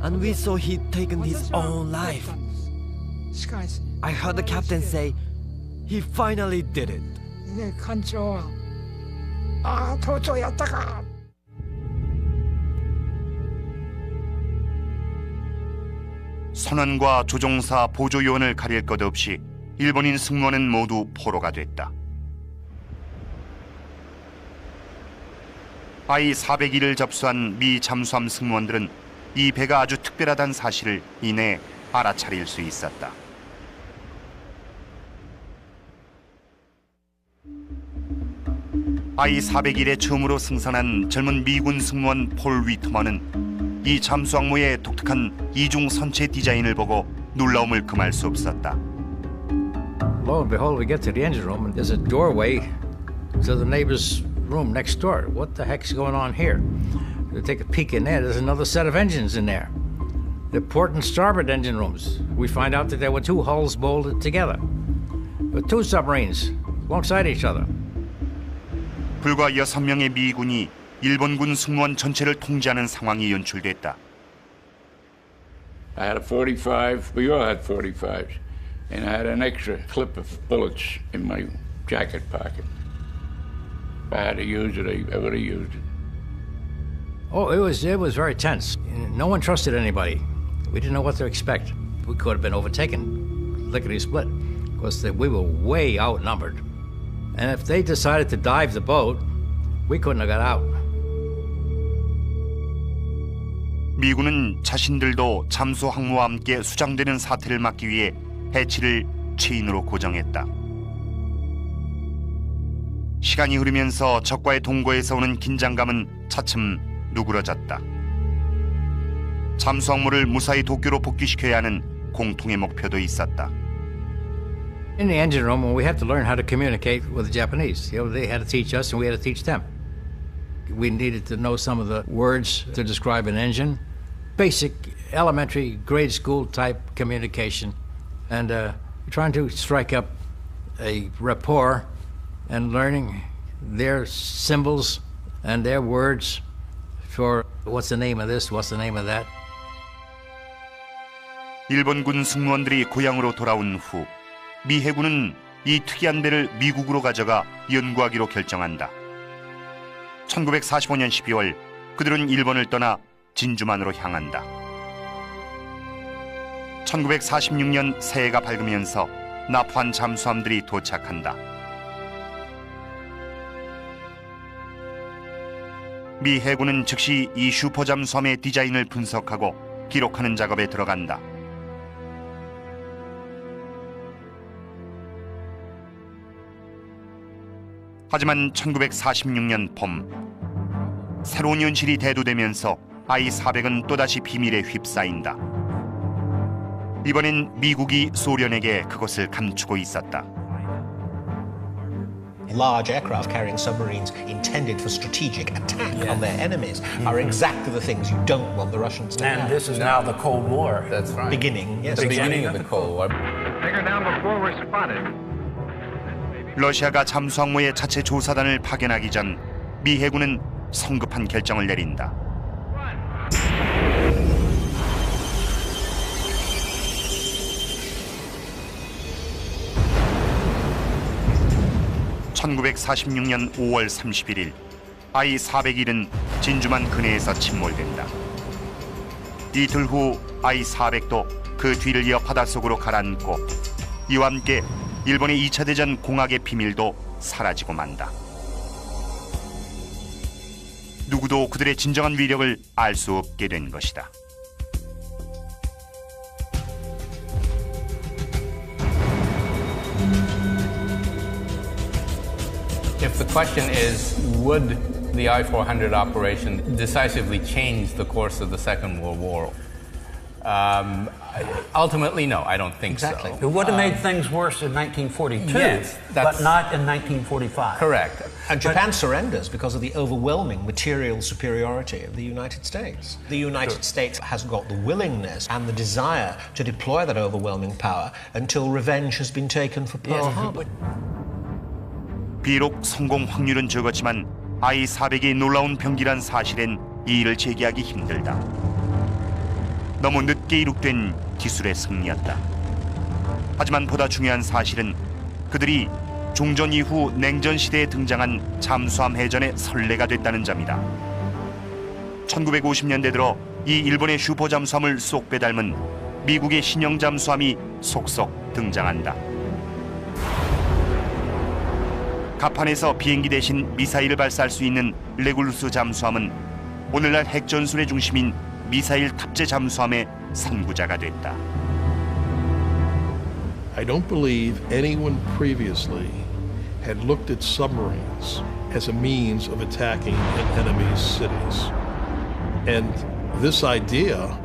[SPEAKER 11] and we saw he'd taken his own life. I heard the captain say, he finally did it.
[SPEAKER 1] 선원과 조종사, 보조요원을 가릴 것 없이 일본인 승무원은 모두 포로가 됐다. I-401을 접수한 미 잠수함 승무원들은 이 배가 아주 특별하다는 사실을 이내 알아차릴 수 있었다. I-401에 처음으로 승선한 젊은 미군 승무원 폴 위트먼은 이 잠수함모의 독특한 이중 선체 디자인을 보고 놀라움을 금할 수 없었다.
[SPEAKER 15] Lo and behold, we get to the engine room and there's a doorway to the neighbor's room next door. What the heck's going on here? We take a peek in there. There's another set of engines in there. The port and starboard engine rooms. We find out that there were two hulls bolted together, with two submarines alongside each other.
[SPEAKER 1] 불과 6명의 미군이 일본군 승무원 전체를 통제하는 상황이 연출됐다.
[SPEAKER 2] I had a 45. We all had 45s. And I had an extra clip of bullets in my jacket pocket. If I had to use it, I would have used it.
[SPEAKER 15] Oh, it was very tense. No one trusted anybody. We didn't know what to expect. We could have been overtaken, lickety-split, because we were way outnumbered. And if they decided to dive the boat, we couldn't have got out.
[SPEAKER 1] 미군은 자신들도 잠수 항모와 함께 수장되는 사태를 막기 위해 해치를 체인으로 고정했다. 시간이 흐르면서 적과의 동거에서 오는 긴장감은 차츰 누그러졌다. 잠수함모를 무사히 도쿄로 복귀시켜야 하는 공통의 목표도 있었다.
[SPEAKER 15] In the engine room, we had to learn how to communicate with the Japanese. You know, they had to teach us, and we had to teach them. We needed to know some of the words to describe an engine, basic, elementary, grade school type communication. And trying to strike up a rapport and learning their symbols and their words for what's the name of this, what's the name of that.
[SPEAKER 1] 일본군 승무원들이 고향으로 돌아온 후 미 해군은 이 특이한 배를 미국으로 가져가 연구하기로 결정한다. 1945년 12월 그들은 일본을 떠나 진주만으로 향한다. 1946년 새해가 밝으면서 납포한 잠수함들이 도착한다. 미 해군은 즉시 이 슈퍼 잠수함의 디자인을 분석하고 기록하는 작업에 들어간다. 하지만 1946년 봄 새로운 현실이 대두되면서 I-400은 또다시 비밀에 휩싸인다. 이번엔 미국이 소련에게 그것을 감추고 있었다.
[SPEAKER 3] Large aircraft carrying submarines intended for strategic attack on their enemies are exactly the things you don't want the Russians to have.
[SPEAKER 4] And this is now the Cold War.
[SPEAKER 5] That's right.
[SPEAKER 3] Beginning, yes.
[SPEAKER 5] The beginning of the Cold War.
[SPEAKER 6] Take her down before we're spotted.
[SPEAKER 1] 러시아가 잠수함모의 자체 조사단을 파견하기 전 미 해군은 성급한 결정을 내린다. (1946년 5월 31일) I-401은 진주만 근해에서 침몰된다. 이틀 후 I-400도 그 뒤를 이어 바닷속으로 가라앉고 이와 함께 일본의 2차 대전 공학의 비밀도 사라지고 만다. 누구도 그들의 진정한 위력을 알 수 없게 된 것이다.
[SPEAKER 5] If the question is, would the I-400 operation decisively change the course of the Second World War? Ultimately, no, I don't think so.
[SPEAKER 4] It would have made things worse in 1942,
[SPEAKER 5] yes,
[SPEAKER 4] but not in 1945.
[SPEAKER 5] Correct.
[SPEAKER 3] And Japan surrenders because of the overwhelming material superiority of the United States. The United States has got the willingness and the desire to deploy that overwhelming power until revenge has been taken for Pearl Harbor.
[SPEAKER 1] 비록 성공 확률은 적었지만 I-400이 놀라운 병기란 사실엔 이의를 제기하기 힘들다. 너무 늦게 이룩된 기술의 승리였다. 하지만 보다 중요한 사실은 그들이 종전 이후 냉전 시대에 등장한 잠수함 해전의 선례가 됐다는 점이다. 1950년대 들어 이 일본의 슈퍼 잠수함을 쏙 빼닮은 미국의 신형 잠수함이 속속 등장한다. 갑판에서 비행기 대신 미사일을 발사할 수 있는 레굴루스 잠수함은 오늘날 핵전술의 중심인 미사일 탑재 잠수함의 선구자가 됐다.
[SPEAKER 10] I don't believe anyone previously had looked at submarines as a means of attacking an enemy's cities. And this idea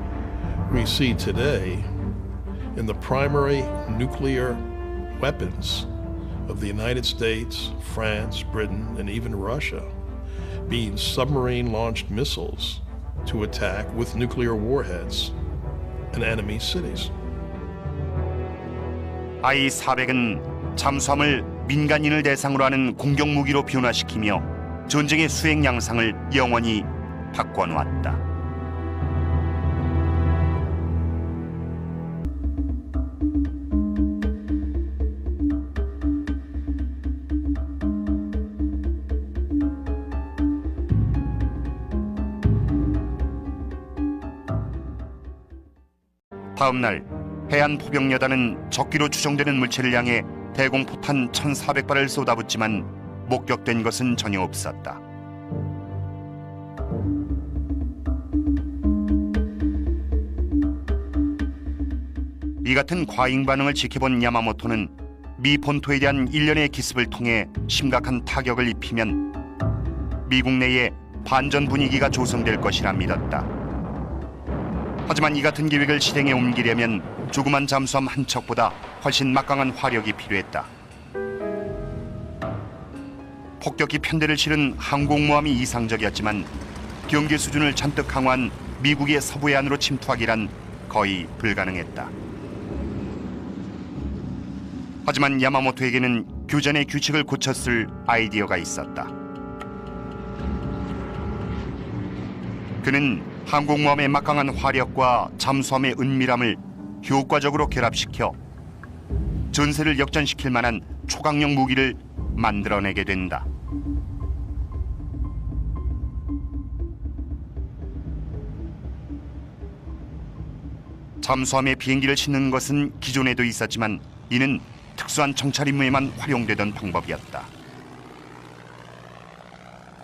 [SPEAKER 10] we see today in the primary nuclear weapons of the United States, France, Britain, and even Russia, being submarine-launched missiles to attack with nuclear warheads an enemy's cities.
[SPEAKER 1] I-400은 잠수함을 민간인을 대상으로 하는 공격 무기로 변화시키며 전쟁의 수행 양상을 영원히 바꿔놓았다. 다음 날 해안 포병여단은 적기로 추정되는 물체를 향해 대공포탄 1,400발을 쏟아붓지만 목격된 것은 전혀 없었다. 이 같은 과잉 반응을 지켜본 야마모토는 미 본토에 대한 일련의 기습을 통해 심각한 타격을 입히면 미국 내에 반전 분위기가 조성될 것이라 믿었다. 하지만 이 같은 계획을 실행에 옮기려면 조그만 잠수함 한 척보다 훨씬 막강한 화력이 필요했다. 폭격기 편대를 실은 항공모함이 이상적이었지만 경계 수준을 잔뜩 강화한 미국의 서부 해안으로 침투하기란 거의 불가능했다. 하지만 야마모토에게는 교전의 규칙을 고쳤을 아이디어가 있었다. 그는 항공모함의 막강한 화력과 잠수함의 은밀함을 효과적으로 결합시켜 전세를 역전시킬 만한 초강력 무기를 만들어내게 된다. 잠수함에 비행기를 싣는 것은 기존에도 있었지만 이는 특수한 정찰 임무에만 활용되던 방법이었다.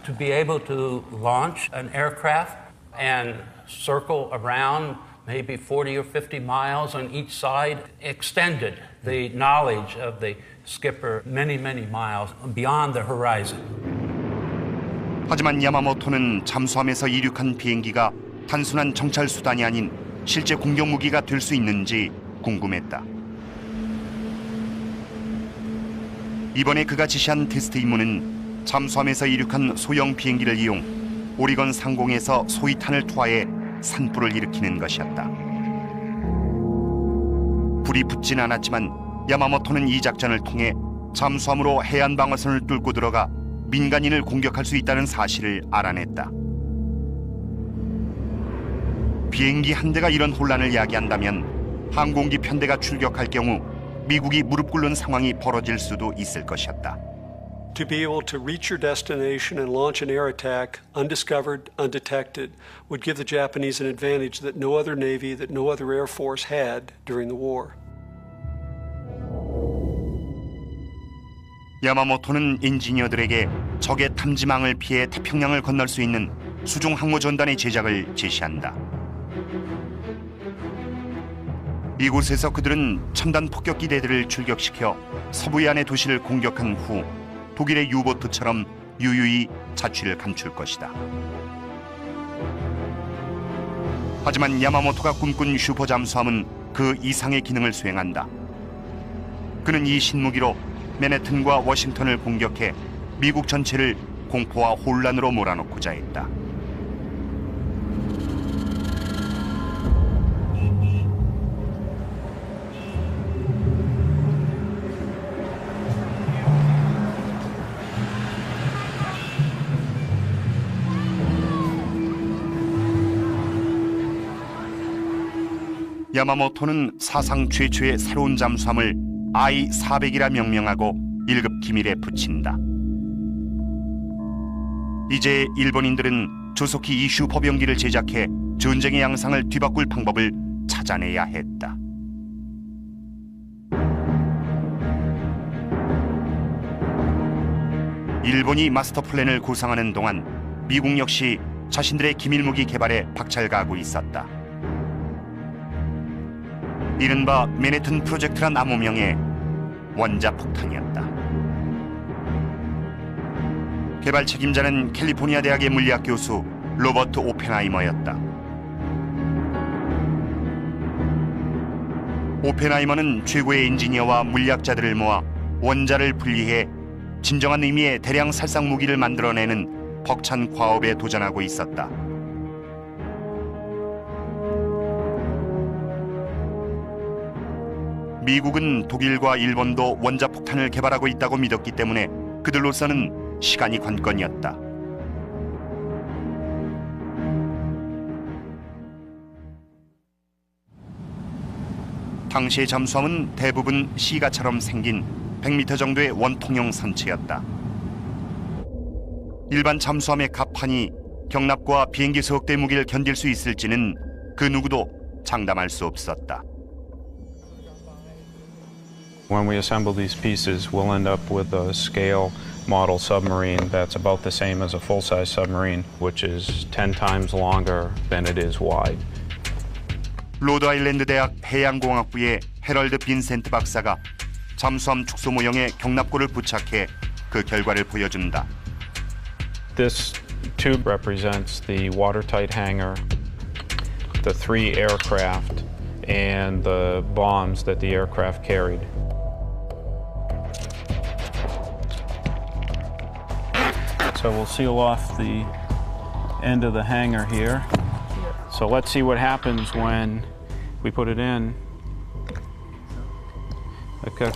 [SPEAKER 4] To be able to launch an aircraft and circle around maybe 40 or 50 miles on each side extended the knowledge of the skipper many, many miles beyond the horizon.
[SPEAKER 1] 하지만 야마모토는 잠수함에서 이륙한 비행기가 단순한 정찰 수단이 아닌 실제 공격 무기가 될 수 있는지 궁금했다. 이번에 그가 지시한 테스트 임무는 잠수함에서 이륙한 소형 비행기를 이용 오리건 상공에서 소위탄을 투하해 산불을 일으키는 것이었다. 불이 붙진 않았지만 야마모토는 이 작전을 통해 잠수함으로 해안 방어선을 뚫고 들어가 민간인을 공격할 수 있다는 사실을 알아냈다. 비행기 한 대가 이런 혼란을 야기한다면 항공기 편대가 출격할 경우 미국이 무릎 꿇는 상황이 벌어질 수도 있을 것이었다.
[SPEAKER 7] To be able to reach your destination and launch an air attack undiscovered, undetected, would give the Japanese an advantage that no other navy, that no other air force had during the war.
[SPEAKER 1] 야마모토는 엔지니어들에게 적의 탐지망을 피해 태평양을 건널 수 있는 수중 항모 전단의 제작을 제시한다. 이곳에서 그들은 첨단 폭격기 대들을 출격시켜 서부 해안의 도시를 공격한 후 독일의 유보트처럼 유유히 자취를 감출 것이다. 하지만 야마모토가 꿈꾼 슈퍼 잠수함은 그 이상의 기능을 수행한다. 그는 이 신무기로 맨해튼과 워싱턴을 공격해 미국 전체를 공포와 혼란으로 몰아넣고자 했다. 야마모토는 사상 최초의 새로운 잠수함을 I-400이라 명명하고 1급 기밀에 붙인다. 이제 일본인들은 조속히 이 슈퍼병기를 제작해 전쟁의 양상을 뒤바꿀 방법을 찾아내야 했다. 일본이 마스터 플랜을 구상하는 동안 미국 역시 자신들의 기밀무기 개발에 박차를 가하고 있었다. 이른바 맨해튼 프로젝트란 암호명의 원자폭탄이었다. 개발 책임자는 캘리포니아 대학의 물리학 교수 로버트 오펜하이머였다. 오펜하이머는 최고의 엔지니어와 물리학자들을 모아 원자를 분리해 진정한 의미의 대량 살상 무기를 만들어내는 벅찬 과업에 도전하고 있었다. 미국은 독일과 일본도 원자폭탄을 개발하고 있다고 믿었기 때문에 그들로서는 시간이 관건이었다. 당시의 잠수함은 대부분 시가처럼 생긴 100m 정도의 원통형 선체였다. 일반 잠수함의 갑판이 경납과 비행기 소역대 무게를 견딜 수 있을지는 그 누구도 장담할 수 없었다.
[SPEAKER 8] When we assemble these pieces, we'll end up with a scale model submarine that's about the same as a full-size submarine, which is 10 times longer than it is wide.
[SPEAKER 1] 로드아일랜드 대학 해양공학부의 헤럴드 빈센트 박사가 잠수함 축소 모형에 경납고를 부착해 그 결과를 보여준다.
[SPEAKER 8] This tube represents the watertight hangar, the 3 aircraft, and the bombs that the aircraft carried. So we'll seal off the end of the hangar here. So let's see what happens when we put it in. Okay.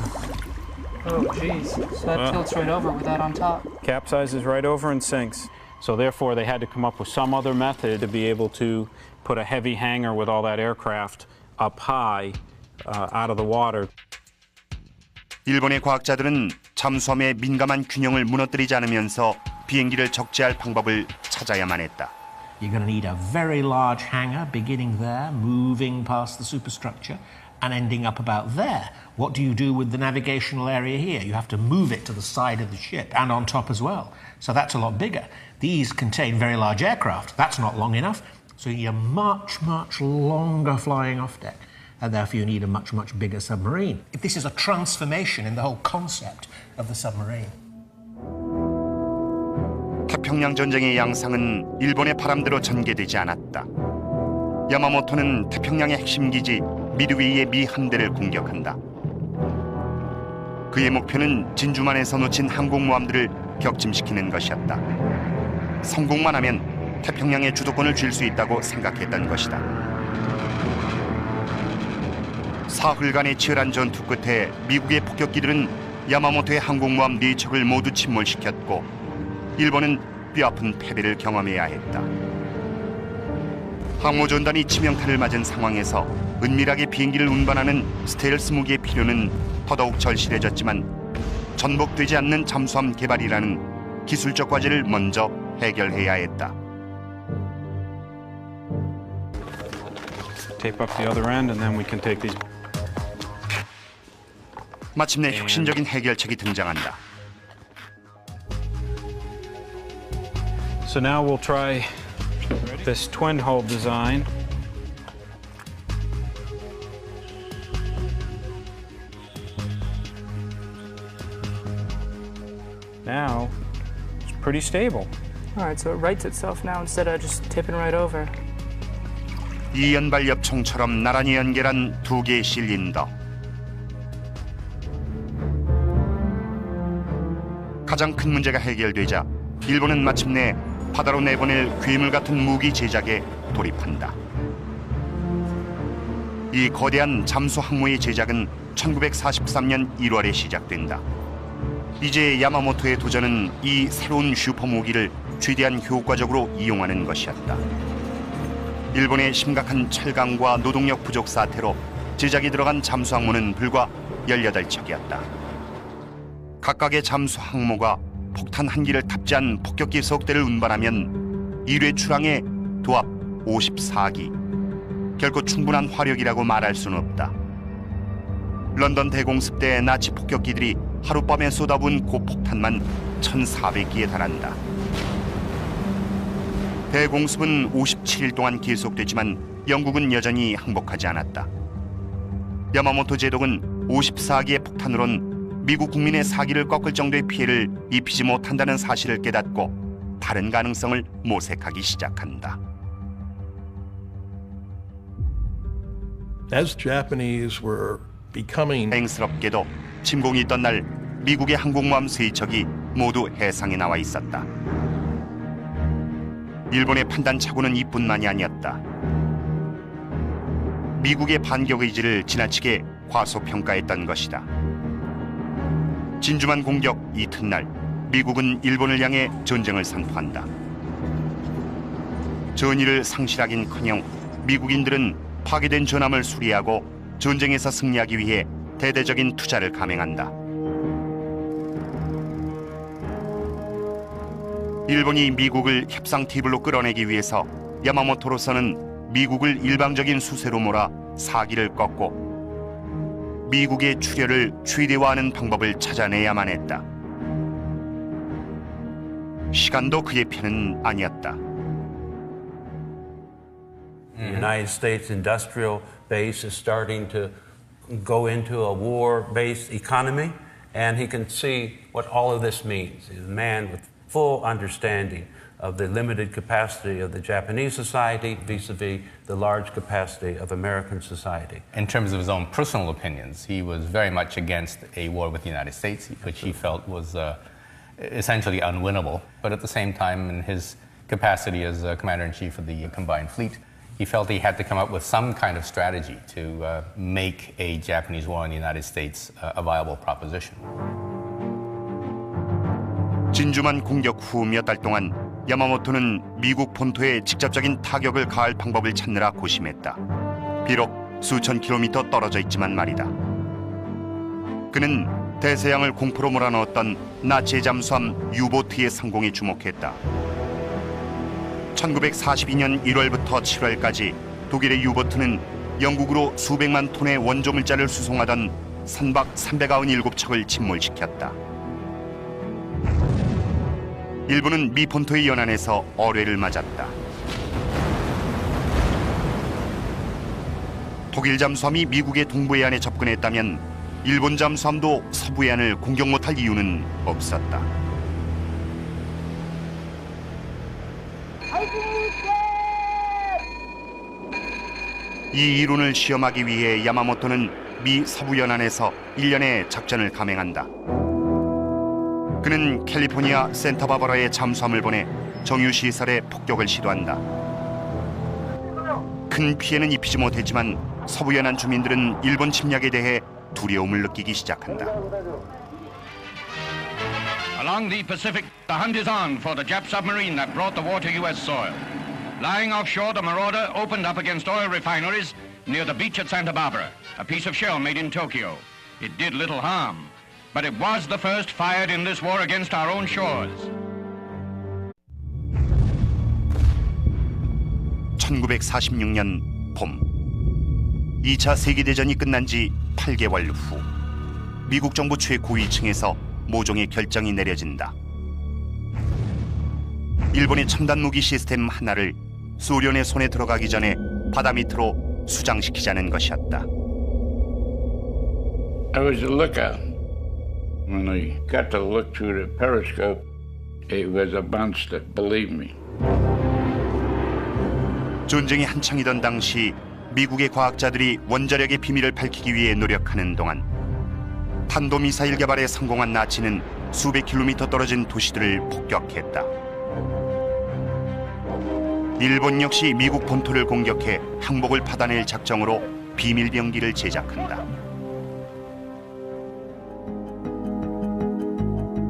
[SPEAKER 9] Oh, geez. So that tilts right over with that on top.
[SPEAKER 8] Capsizes right over and sinks. So therefore, they had to come up with some other method to be able to put a heavy hangar with all that aircraft up high out of the water.
[SPEAKER 1] 일본의 과학자들은 잠수함의 민감한 균형을 무너뜨리지 않으면서 비행기를 적재할 방법을 찾아야만 했다.
[SPEAKER 3] You're going to need a very large hangar beginning there, moving past the superstructure, and ending up about there. What do you do with the navigational area here? You have to move it to the side of the ship and on top as well. So that's a lot bigger. These contain very large aircraft. That's not long enough. So you need a much, much longer flying off deck. And therefore you need a much, much bigger submarine. This is a transformation in the whole concept of the submarine.
[SPEAKER 1] 태평양 전쟁의 양상은 일본의 바람대로 전개되지 않았다. 야마모토는 태평양의 핵심 기지 미드웨이의 미 함대를 공격한다. 그의 목표는 진주만에서 놓친 항공모함들을 격침시키는 것이었다. 성공만 하면 태평양의 주도권을 쥘 수 있다고 생각했던 것이다. 사흘간의 치열한 전투 끝에 미국의 폭격기들은 야마모토의 항공모함 4척을 모두 침몰시켰고 일본은 뼈아픈 패배를 경험해야 했다. 항모전단이 치명타를 맞은 상황에서 은밀하게 비행기를 운반하는 스텔스 무기의 필요는 더더욱 절실해졌지만 전복되지 않는 잠수함 개발이라는 기술적 과제를 먼저 해결해야 했다.
[SPEAKER 8] Tape up the other end and then we can take these.
[SPEAKER 1] 마침내 혁신적인 해결책이 등장한다.
[SPEAKER 8] So now we'll try this twin hull design. Now, it's pretty stable.
[SPEAKER 9] All right, so it rights itself now instead of just tipping right over.
[SPEAKER 1] 이연발 엽총처럼 나란히 연결한 두 개의 실린더. 가장 큰 문제가 해결되자 일본은 마침내 바다로 내보낼 괴물 같은 무기 제작에 돌입한다. 이 거대한 잠수 항모의 제작은 1943년 1월에 시작된다. 이제 야마모토의 도전은 이 새로운 슈퍼 무기를 최대한 효과적으로 이용하는 것이었다. 일본의 심각한 철강과 노동력 부족 사태로 제작이 들어간 잠수 항모는 불과 18척이었다. 각각의 잠수 항모가 폭탄 한 기를 탑재한 폭격기 석대를 운반하면 1회 출항에 도합 54기. 결코 충분한 화력이라고 말할 수는 없다. 런던 대공습 때 나치 폭격기들이 하룻밤에 쏟아부은 고폭탄만 1,400기에 달한다. 대공습은 57일 동안 계속됐지만 영국은 여전히 항복하지 않았다. 야마모토 제독은 54기의 폭탄으론 미국 국민의 사기를 꺾을 정도의 피해를 입히지 못한다는 사실을 깨닫고 다른 가능성을 모색하기 시작한다.
[SPEAKER 10] As Japanese were becoming
[SPEAKER 1] 다행스럽게도 침공이 있던 날 미국의 항공모함 3척이 모두 해상에 나와 있었다. 일본의 판단착오는 이뿐만이 아니었다. 미국의 반격 의지를 지나치게 과소평가했던 것이다. 진주만 공격 이튿날 미국은 일본을 향해 전쟁을 선포한다. 전의를 상실하긴커녕 미국인들은 파괴된 전함을 수리하고 전쟁에서 승리하기 위해 대대적인 투자를 감행한다. 일본이 미국을 협상 테이블로 끌어내기 위해서 야마모토로서는 미국을 일방적인 수세로 몰아 사기를 꺾고 미국의 출혈을 최대화하는 방법을 찾아내야만 했다. 시간도 그의 편은 아니었다.
[SPEAKER 4] The United States industrial base is starting to go into a war-based economy, and he can see what all of this means. He's a man with full understanding of the limited capacity of the Japanese society vis-a-vis the large capacity of American society.
[SPEAKER 5] In terms of his own personal opinions, he was very much against a war with the United States, which he felt was essentially unwinnable. But at the same time, in his capacity as Commander-in-Chief of the Combined Fleet, he felt he had to come up with some kind of strategy to make a Japanese war in the United States a viable proposition.
[SPEAKER 1] 진주만 공격 후 몇 달 동안 야마모토는 미국 본토에 직접적인 타격을 가할 방법을 찾느라 고심했다. 비록 수천 킬로미터 떨어져 있지만 말이다. 그는 대서양을 공포로 몰아넣었던 나치의 잠수함 유보트의 성공에 주목했다. 1942년 1월부터 7월까지 독일의 유보트는 영국으로 수백만 톤의 원조 물자를 수송하던 선박 397척을 침몰시켰다. 일본은 미 본토의 연안에서 어뢰를 맞았다. 독일 잠수함이 미국의 동부 해안에 접근했다면 일본 잠수함도 서부 해안을 공격 못할 이유는 없었다. 이 이론을 시험하기 위해 야마모토는 미 서부 연안에서 1년의 작전을 감행한다. 그는 캘리포니아 센타바바라에 잠수함을 보내 정유시설에 폭격을 시도한다. 큰 피해는 입히지 못했지만 서부 연안 주민들은 일본 침략에 대해 두려움을 느끼기 시작한다.
[SPEAKER 6] Along the Pacific, the hunt is on for the Jap submarine that brought the war to U.S. soil. Lying offshore, the Marauder opened up against oil refineries near the beach at Santa Barbara, a piece of shell made in Tokyo. It did little harm, but it was the first fired in this war against our own shores.
[SPEAKER 1] 1946년 봄, 2차 세계대전이 끝난 지 8개월 후 미국 정부 최고위층에서 모종의 결정이 내려진다. 일본의 첨단 무기 시스템 하나를 소련의 손에 들어가기 전에 바다 밑으로 수장시키자는 것이었다.
[SPEAKER 2] I was a lookout. When I got to look through the periscope, it was a monster, believe me.
[SPEAKER 1] 전쟁이 한창이던 당시 미국의 과학자들이 원자력의 비밀을 밝히기 위해 노력하는 동안 탄도미사일 개발에 성공한 나치는 수백 킬로미터 떨어진 도시들을 폭격했다. 일본 역시 미국 본토를 공격해 항복을 받아낼 작정으로 비밀병기를 제작한다.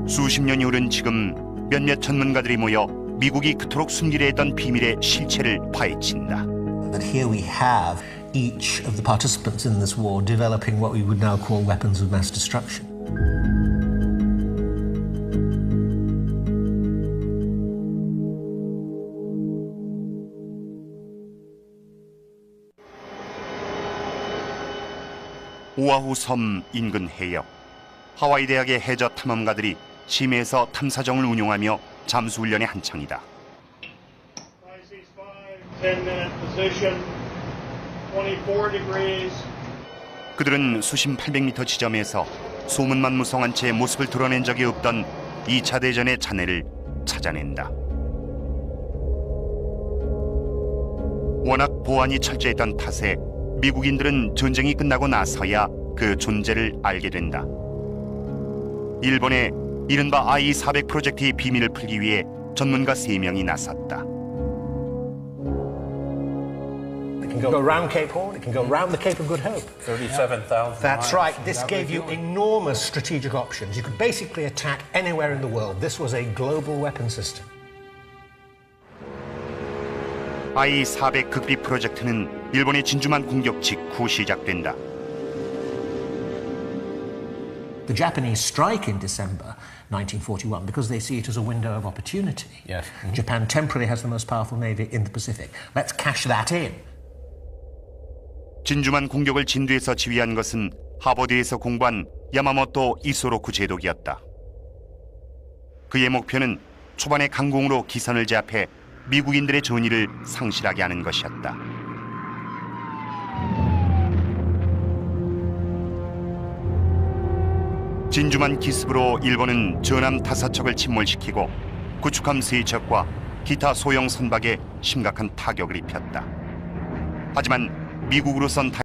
[SPEAKER 1] 수십 년이 흐른 지금 몇몇 전문가들이 모여 미국이 그토록 숨기려 했던 비밀의 실체를 파헤친다.
[SPEAKER 3] But here we have each of the participants in this war developing what we would now call weapons of mass destruction.
[SPEAKER 1] 오아후 섬 인근 해역, 하와이 대학의 해저 탐험가들이 심해에서 탐사정을 운용하며 잠수훈련의 한창이다.
[SPEAKER 16] 10-minute position, 24 degrees.
[SPEAKER 1] 그들은 수심 800m 지점에서 소문만 무성한 채 모습을 드러낸 적이 없던 2차 대전의 잔해를 찾아낸다. 워낙 보안이 철저했던 탓에 미국인들은 전쟁이 끝나고 나서야 그 존재를 알게 된다. 일본의 이른바 I-400 프로젝트의 비밀을 풀기 위해 전문가 3명이 나섰다.
[SPEAKER 3] It can go around Cape Horn, it can go around the Cape of Good Hope.
[SPEAKER 4] 37,000
[SPEAKER 3] That's right. This gave you enormous strategic options. You could basically attack anywhere in the world. This was a global weapon system.
[SPEAKER 1] I-400 극비 프로젝트는 일본의 진주만 공격 직후 시작된다.
[SPEAKER 3] The Japanese strike in December 1941 because they see it as a window of opportunity.
[SPEAKER 5] Yes.
[SPEAKER 3] Japan temporarily has the most powerful navy in the Pacific. Let's cash that in.
[SPEAKER 1] 진주만 공격을 진두에서 지휘한 것은 하버드에서 공부한 야마모토 이소로쿠 제독이었다. 그의 목표는 초반에 강공으로 기선을 제압해 미국인들의 전의를 상실하게 하는 것이었다. 진주만 기습으로 일본은 전함 5척을 침몰시키고 구축함 3척과 기타 소형 선박에 심각한 타격을 입혔다. 하지만 미국으로선